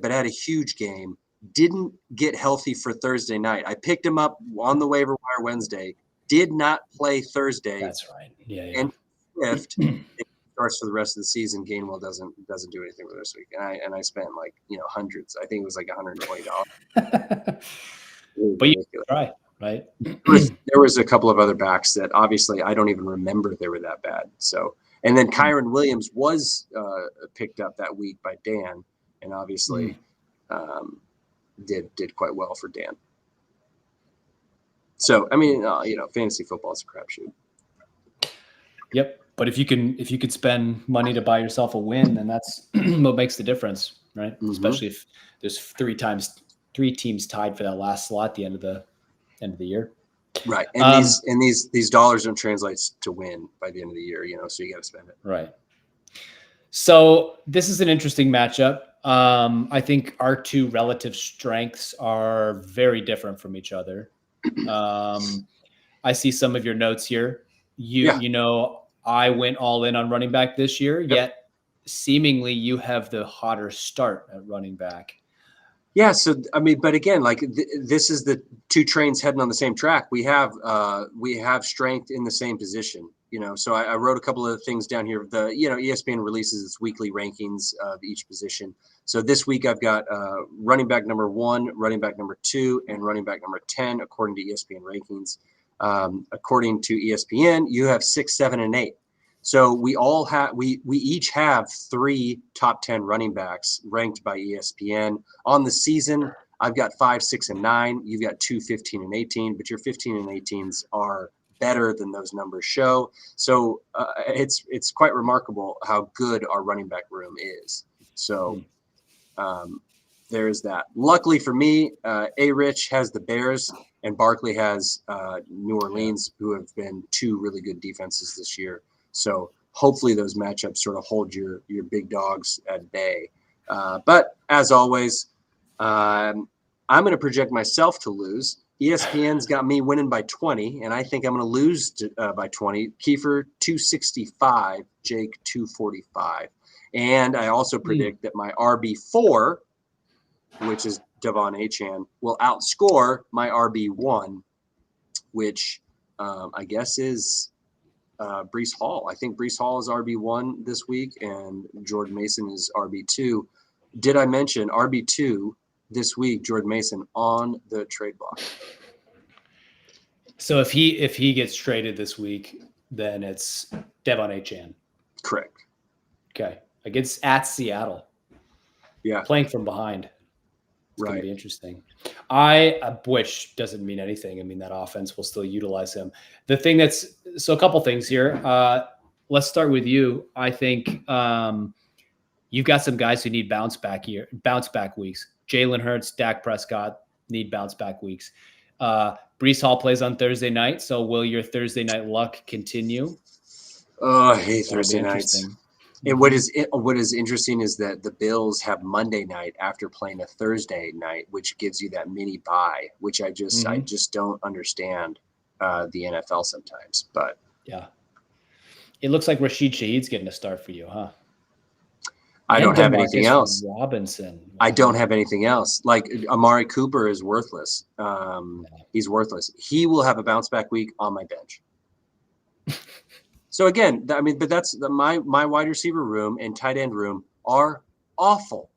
but had a huge game. Didn't get healthy for Thursday night. I picked him up on the waiver wire Wednesday. Did not play Thursday. That's right. Yeah. And Swift starts for the rest of the season. Gainwell doesn't do anything for this week. And I spent like hundreds. I think it was like $120. But you try. Right. There was a couple of other backs that obviously I don't even remember they were that bad. So, and then Kyron Williams was picked up that week by Dan, and obviously did quite well for Dan. So, I mean, fantasy football is a crapshoot. Yep. But if you could spend money to buy yourself a win, then that's what makes the difference, right? Mm-hmm. Especially if there's 3 teams tied for that last slot at the end of the year. Right. And these dollars don't translate to win by the end of the year, so you got to spend it. Right. So this is an interesting matchup. I think our two relative strengths are very different from each other. I see some of your notes here. You know, I went all in on running back this year, yet seemingly you have the hotter start at running back. Yeah. So, I mean, but again, like this is the two trains heading on the same track. We have strength in the same position, you know. So I wrote a couple of things down here. ESPN releases its weekly rankings of each position. So this week I've got running back number 1, running back number 2, and running back number 10 according to ESPN rankings. According to ESPN, you have 6, 7, and 8. So we each have 3 top 10 running backs ranked by ESPN. On the season, I've got 5, 6, and 9. You've got 2, 15, and 18, but your 15 and 18s are better than those numbers show. So it's quite remarkable how good our running back room is. So there's that. Luckily for me, A-Rich has the Bears and Barkley has New Orleans, who have been 2 really good defenses this year. So hopefully those matchups sort of hold your big dogs at bay. But as always, I'm going to project myself to lose. ESPN's got me winning by 20, and I think I'm going to lose by 20. Keifer 265, Jake 245. And I also predict that my RB4, which is Devon Achane, will outscore my RB1, which I guess is Breece Hall. I think Breece Hall is RB1 this week, and Jordan Mason is RB2. Did I mention RB2 this week, Jordan Mason on the trade block? So if he gets traded this week, then it's Devon Achane. Correct. Okay. Against at Seattle. Yeah. Playing from behind. It's right. going to be interesting. Which doesn't mean anything. I mean, that offense will still utilize him. The thing so a couple things here. Let's start with you. I think you've got some guys who need bounce back weeks. Jalen Hurts, Dak Prescott need bounce back weeks. Breece Hall plays on Thursday night. So will your Thursday night luck continue? Oh, I hate Thursday nights. And what is interesting is that the Bills have Monday night after playing a Thursday night, which gives you that mini bye, which I just don't understand the NFL sometimes. But yeah, it looks like Rashid Shaheed's getting a start for you, huh? I don't have anything else. Robinson. Wow. I don't have anything else. Like Amari Cooper is worthless. He's worthless. He will have a bounce back week on my bench. So again, I mean, but that's my wide receiver room and tight end room are awful.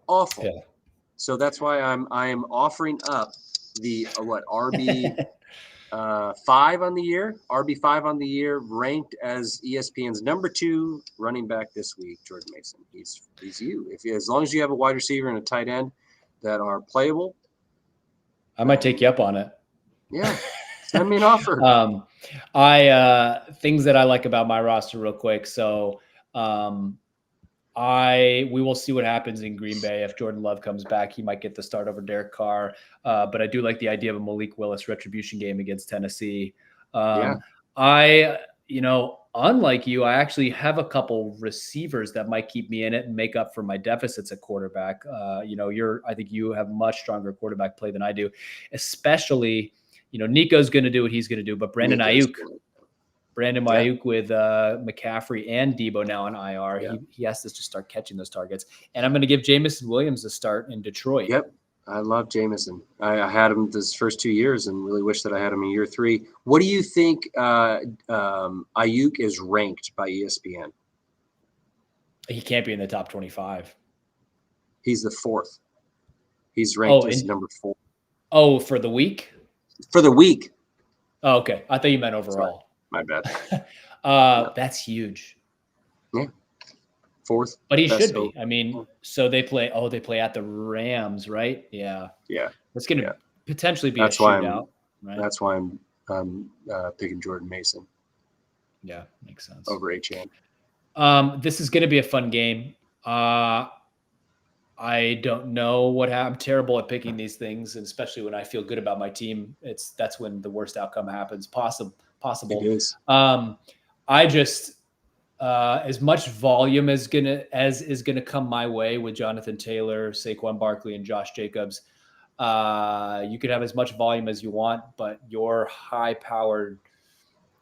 Yeah. So that's why I am offering up the RB 5 on the year, RB5 on the year, ranked as ESPN's number 2 running back this week, Jordan Mason. He's you. As long as you have a wide receiver and a tight end that are playable, I might take you up on it. Yeah. Send me an offer. Things that I like about my roster real quick. So we will see what happens in Green Bay. If Jordan Love comes back, he might get the start over Derek Carr. But I do like the idea of a Malik Willis retribution game against Tennessee. Unlike you, I actually have a couple receivers that might keep me in it and make up for my deficits at quarterback. I think you have much stronger quarterback play than I do, especially, Nico's going to do what he's going to do, but Brandon Ayuk with McCaffrey and Debo now on IR. Yeah. He has to just start catching those targets. And I'm going to give Jameson Williams a start in Detroit. Yep. I love Jameson. I had him this first 2 years and really wish that I had him in year 3. What do you think Ayuk is ranked by ESPN? He can't be in the top 25. He's the 4th. He's ranked as number 4. Oh, for the week? For the week. Oh, okay. I thought you meant overall. Sorry. My bad. That's huge. Yeah. 4th. But he should be. I mean, so they play at the Rams, right? Yeah. Yeah. It's going to potentially be a shootout. Right? That's why I'm picking Jordan Mason. Yeah, makes sense. Over Achane. This is going to be a fun game. I don't know what happened. I'm terrible at picking these things, and especially when I feel good about my team. That's when the worst outcome happens. Possible. It is. as much volume as is gonna come my way with Jonathan Taylor, Saquon Barkley, and Josh Jacobs. You could have as much volume as you want, but your high-powered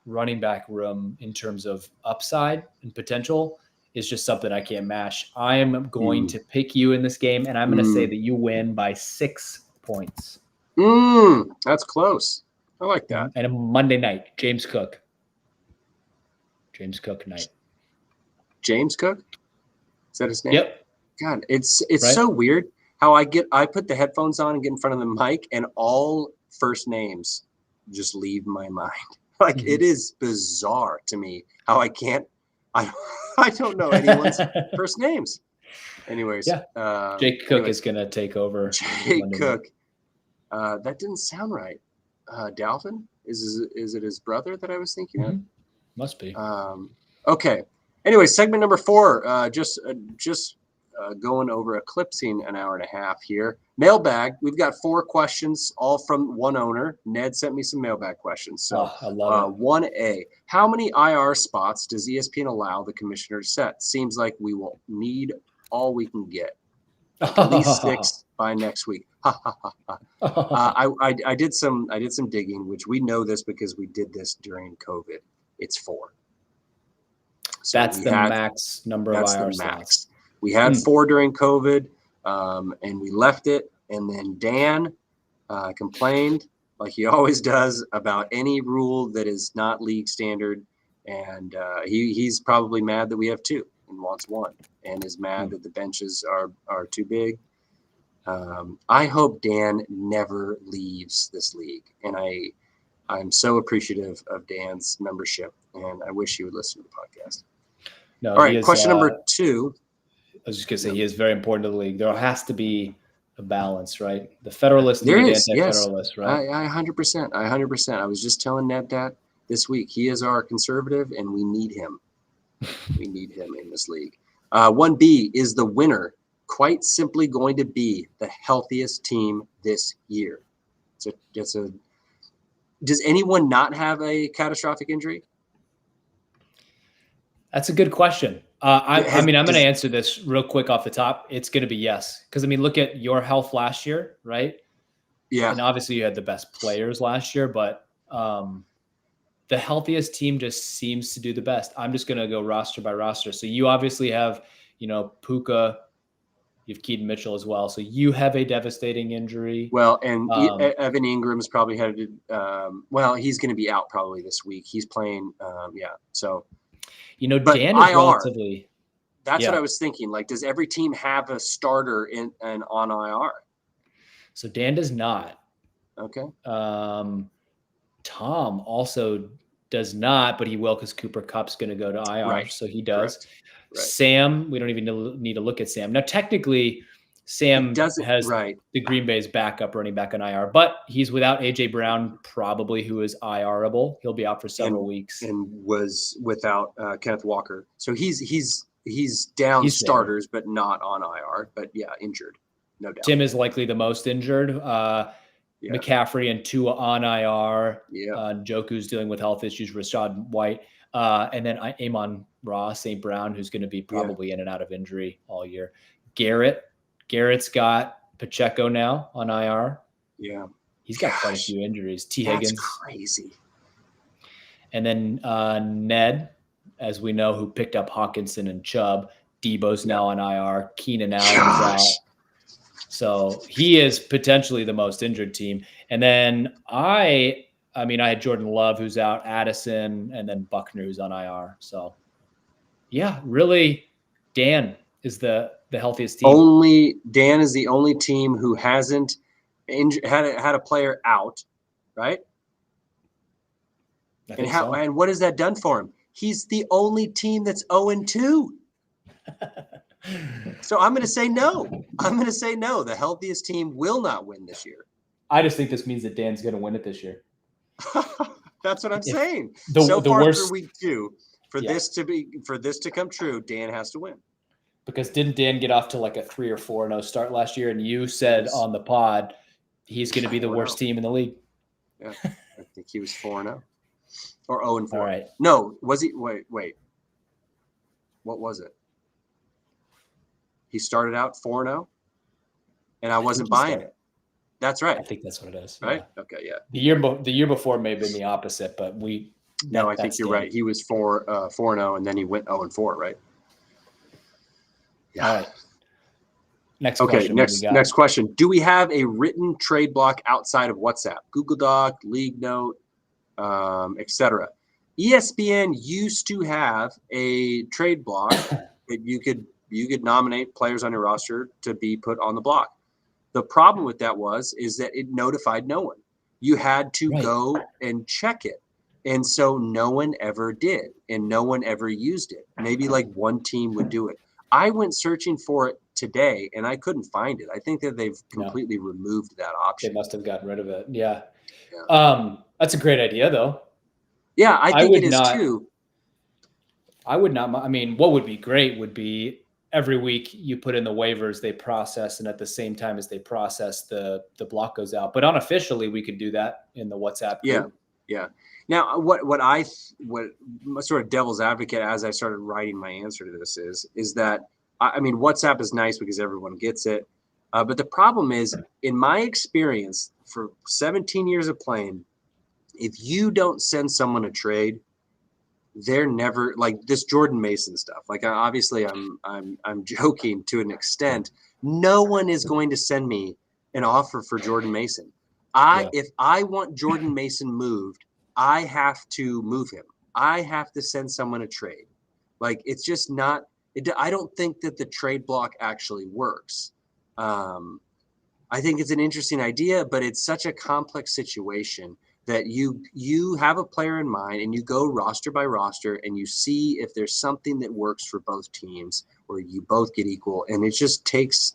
running back room in terms of upside and potential is just something I can't match. I am going to pick you in this game, and I'm going to say that you win by 6 points. That's close. I like that. And a Monday night, James Cook night. James Cook? Is that his name? Yep. God, it's so weird how I put the headphones on and get in front of the mic, and all first names just leave my mind. Like it is bizarre to me how I don't know anyone's first names. Anyways, Jake Cook is gonna take over. Jake Cook. That didn't sound right. Dalvin? Is it his brother that I was thinking of? Must be. Okay. Anyway, segment number 4. Just going over, eclipsing an hour and a half here. Mailbag. We've got 4 questions, all from one owner. Ned sent me some mailbag questions. So, I love it. 1A. How many IR spots does ESPN allow the commissioner to set? Seems like we will need all we can get. At least 6 by next week. I did some digging, which we know this because we did this during COVID. It's 4. So that's the max number of IR slots. We had 4 during COVID, and we left it. And then Dan complained, like he always does, about any rule that is not league standard. And he's probably mad that we have 2 and wants 1, and is mad that the benches are too big. I hope Dan never leaves this league, and I'm so appreciative of Dan's membership, and I wish he would listen to the podcast. No, all right, question number 2. I was just gonna say he is very important to the league. There has to be a balance, right? The Federalists need anti-Federalists, right? I 100%. I was just telling Ned that this week. He is our conservative, and we need him. We need him in this league. 1B, is the winner quite simply going to be the healthiest team this year? Does anyone not have a catastrophic injury? That's a good question. I'm going to answer this real quick off the top. It's going to be yes. Because, look at your health last year, right? Yeah. And obviously you had the best players last year, but the healthiest team just seems to do the best. I'm just going to go roster by roster. So you obviously have, Puka, you have Keaton Mitchell as well. So you have a devastating injury. Well, and Evan Ingram's probably had he's going to be out probably this week. He's playing. So. But Dan is IR, relatively. That's what I was thinking. Like, does every team have a starter on IR? So Dan does not. Okay. Tom also does not, but he will because Cooper Kupp's going to go to IR, right. So he does. Right. Sam, we don't even need to look at Sam. Now, technically, Sam has the Green Bay's backup running back on IR, but he's without A.J. Brown, probably, who is IR-able. He'll be out for several weeks. And was without Kenneth Walker. So he's down starters, but not on IR, but injured, no doubt. Tim is likely the most injured. McCaffrey and Tua on IR. Yeah. Njoku's dealing with health issues, Rashad White. And then Amon-Ra, St. Brown, who's going to be probably in and out of injury all year. Garrett's got Pacheco now on IR. Yeah. He's got quite a few injuries. T. Higgins. That's crazy. And then Ned, as we know, who picked up Hawkinson and Chubb. Debo's now on IR. Keenan Allen's out. So he is potentially the most injured team. And then I had Jordan Love, who's out, Addison, and then Buckner, who's on IR. So, really, Dan is the healthiest team. Dan is the only team who hasn't had a player out, right? And what has that done for him? He's the only team that's 0-2. So I'm going to say no. The healthiest team will not win this year. I just think this means that Dan's going to win it this year. That's what I'm saying. The worst, through week 2, for this to come true, Dan has to win. Because didn't Dan get off to like a 3 or 4-0 start last year? And you said on the pod he's going to be the worst team in the league. Yeah, I think he was 4-0 or 0-4. All right. No, was he? Wait. What was it? He started out 4-0, and I wasn't buying it. That's right. I think that's what it is. Right? Yeah. Okay, yeah. The year before may have been the opposite, but No, I think you're right. He was 4-0, and then he went 0-4, right? Yeah. All right. Next okay, question. Next question. Do we have a written trade block outside of WhatsApp, Google Doc, League Note, etc.? ESPN used to have a trade block that you could nominate players on your roster to be put on the block. The problem with that is that it notified no one. You had to go and check it. And so no one ever did, and no one ever used it. Maybe like one team would do it. I went searching for it today, and I couldn't find it. I think that they've completely removed that option. They must have gotten rid of it. Yeah. That's a great idea, though. Yeah, I think it is too. I would not. I mean, what would be great would be every week you put in the waivers, they process, and at the same time as they process, the block goes out. But unofficially, we could do that in the WhatsApp group. Yeah. Now, what sort of devil's advocate as I started writing my answer to this is that I mean WhatsApp is nice because everyone gets it, but the problem is, in my experience, for 17 years of playing, if you don't send someone a trade, they're never like this Jordan Mason stuff. Like obviously I'm joking to an extent. No one is going to send me an offer for Jordan Mason. If I want Jordan Mason moved, I have to move him. I have to send someone a trade. Like it's just not. I don't think that the trade block actually works. I think it's an interesting idea, but it's such a complex situation that you have a player in mind and you go roster by roster and you see if there's something that works for both teams or you both get equal. And it just takes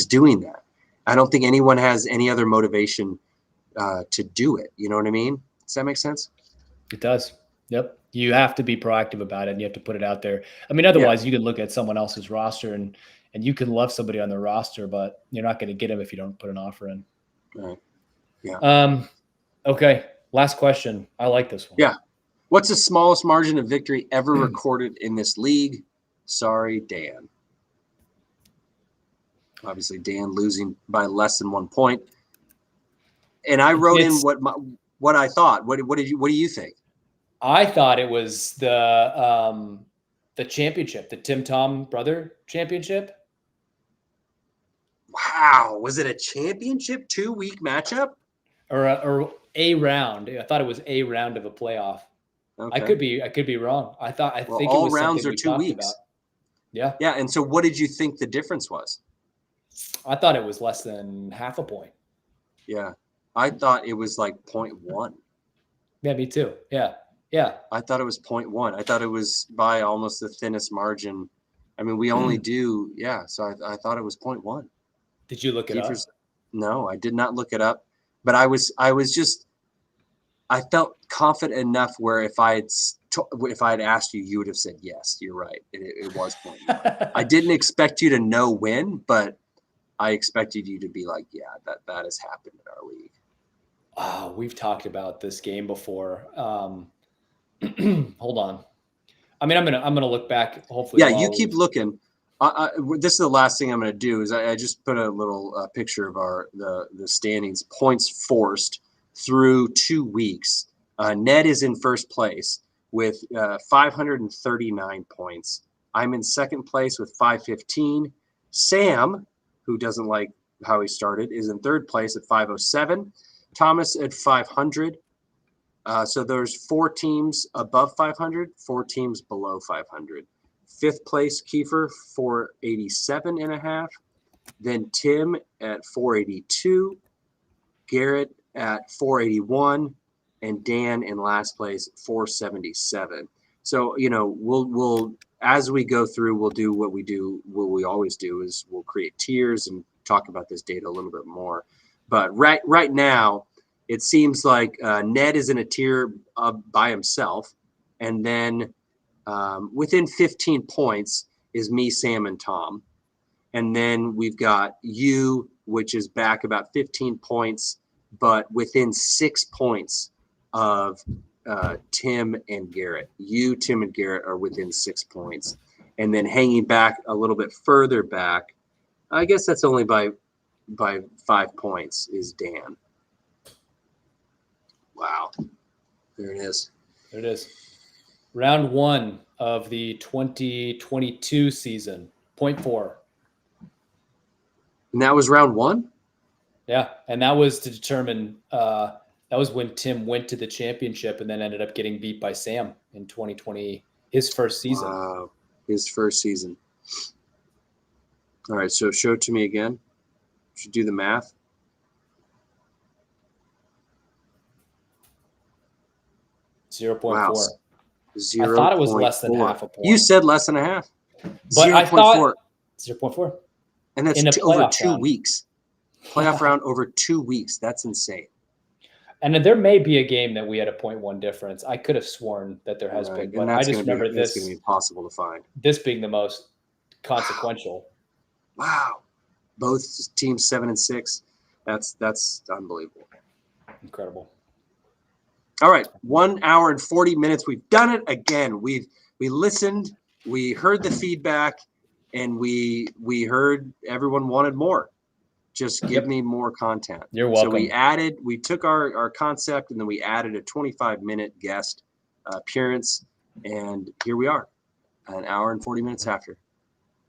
doing that. I don't think anyone has any other motivation to do it. You know what I mean? Does that make sense? It does. Yep. You have to be proactive about it and you have to put it out there. I mean, otherwise you can look at someone else's roster and you can love somebody on their roster, but you're not going to get them if you don't put an offer in. Right. Yeah. Okay. Last question. I like this one. Yeah. What's the smallest margin of victory ever recorded in this league? Sorry, Dan. Obviously, Dan losing by less than 1 point. And I wrote in what I thought. What do you think? I thought it was the championship, the Tim Tom brother championship. Wow, was it a championship 2-week matchup or a round? I thought it was a round of a playoff. Okay. I could be wrong. I think all it was rounds something are we 2 talked weeks. about. Yeah. Yeah, and so what did you think the difference was? I thought it was less than half a point. Yeah. I thought it was like 0.1. Yeah, me too. Yeah. Yeah. I thought it was 0.1. I thought it was by almost the thinnest margin. I mean, we only do, so I thought it was 0.1. Did you look it up? No, I did not look it up. But I felt confident enough where if I had asked you, you would have said, yes, you're right. It was 0.1. I didn't expect you to know when, but I expected you to be like, yeah, that has happened in our league. Oh, we've talked about this game before. Hold on. I mean, I'm gonna look back. Hopefully, yeah, you keep looking. This is the last thing I'm going to do. Is I just put a little picture of the standings, points forced through 2 weeks. Ned is in first place with 539 points. I'm in second place with 515. Sam, who doesn't like how he started, is in third place at 507. Thomas at 500. So there's 4 teams above 500, 4 teams below 500. Fifth place, Keifer, 487.5. Then Tim at 482. Garrett at 481. And Dan in last place, 477. So, we'll as we go through, we'll do what we always do is we'll create tiers and talk about this data a little bit more. But right now, it seems like Ned is in a tier by himself. And then within 15 points is me, Sam, and Tom. And then we've got you, which is back about 15 points, but within 6 points of Tim and Garrett. You, Tim, and Garrett are within 6 points. and then hanging back a little bit further back, I guess that's only by 5 points, is Dan. Wow. There it is. There it is. Round 1 of the 2022 season, 0.4. And that was round 1? Yeah, and that was to determine. That was when Tim went to the championship and then ended up getting beat by Sam in 2020, his first season. Wow, his first season. All right, so show it to me again. Should do the math. Wow. 0.4. I thought it was less than half a point. You said less than a half. But 0.4. I thought 0.4. And that's in a over 2 round. weeks. Playoff round over 2 weeks. That's insane. And there may be a game that we had a 0.1 difference. I could have sworn that there has been, but I just remember this. It's going to be impossible to find. This being the most consequential. Wow. Both teams 7 and 6. That's unbelievable. Incredible. All right, 1 hour and 40 minutes. We've done it again. We listened, we heard the feedback, and we heard everyone wanted more. Just give me more content. You're welcome. So we took our concept, and then we added a 25-minute guest appearance, and here we are, an hour and 40 minutes after.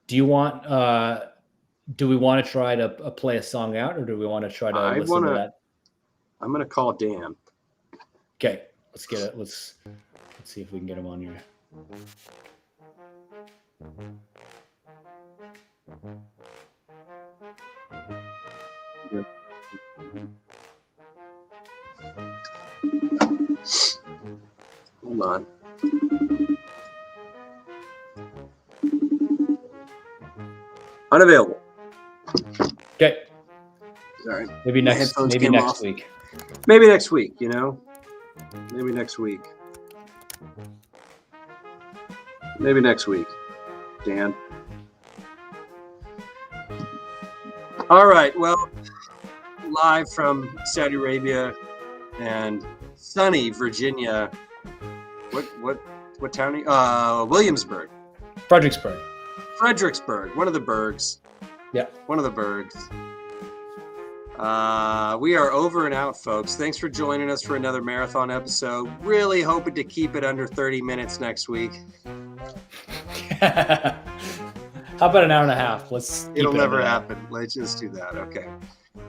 Do we want to try to play a song out, or do we want to try to listen to that? I'm going to call Dan. Okay, let's get it. Let's see if we can get him on here. Hold on. Unavailable. Okay. Sorry. Maybe next week. Maybe next week, you know? Maybe next week. Maybe next week, Dan. All right. Well, live from Saudi Arabia and sunny Virginia. What town are you? Williamsburg. Fredericksburg. One of the burgs. Yeah. One of the burgs. We are over and out, folks. Thanks for joining us for another marathon episode. Really hoping to keep it under 30 minutes next week. How about an hour and a half? It'll never happen. Let's just do that. Okay.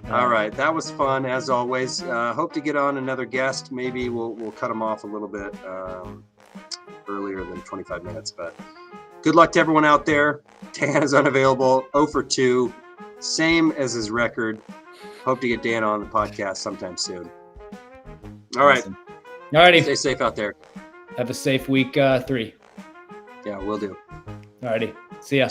All right. That was fun, as always. Hope to get on another guest. Maybe we'll cut them off a little bit earlier than 25 minutes. But good luck to everyone out there. Dan is unavailable. 0 for 2. Same as his record. Hope to get Dan on the podcast sometime soon. All right. Awesome. All righty. Stay safe out there. Have a safe week 3. Yeah, will do. All righty. See ya.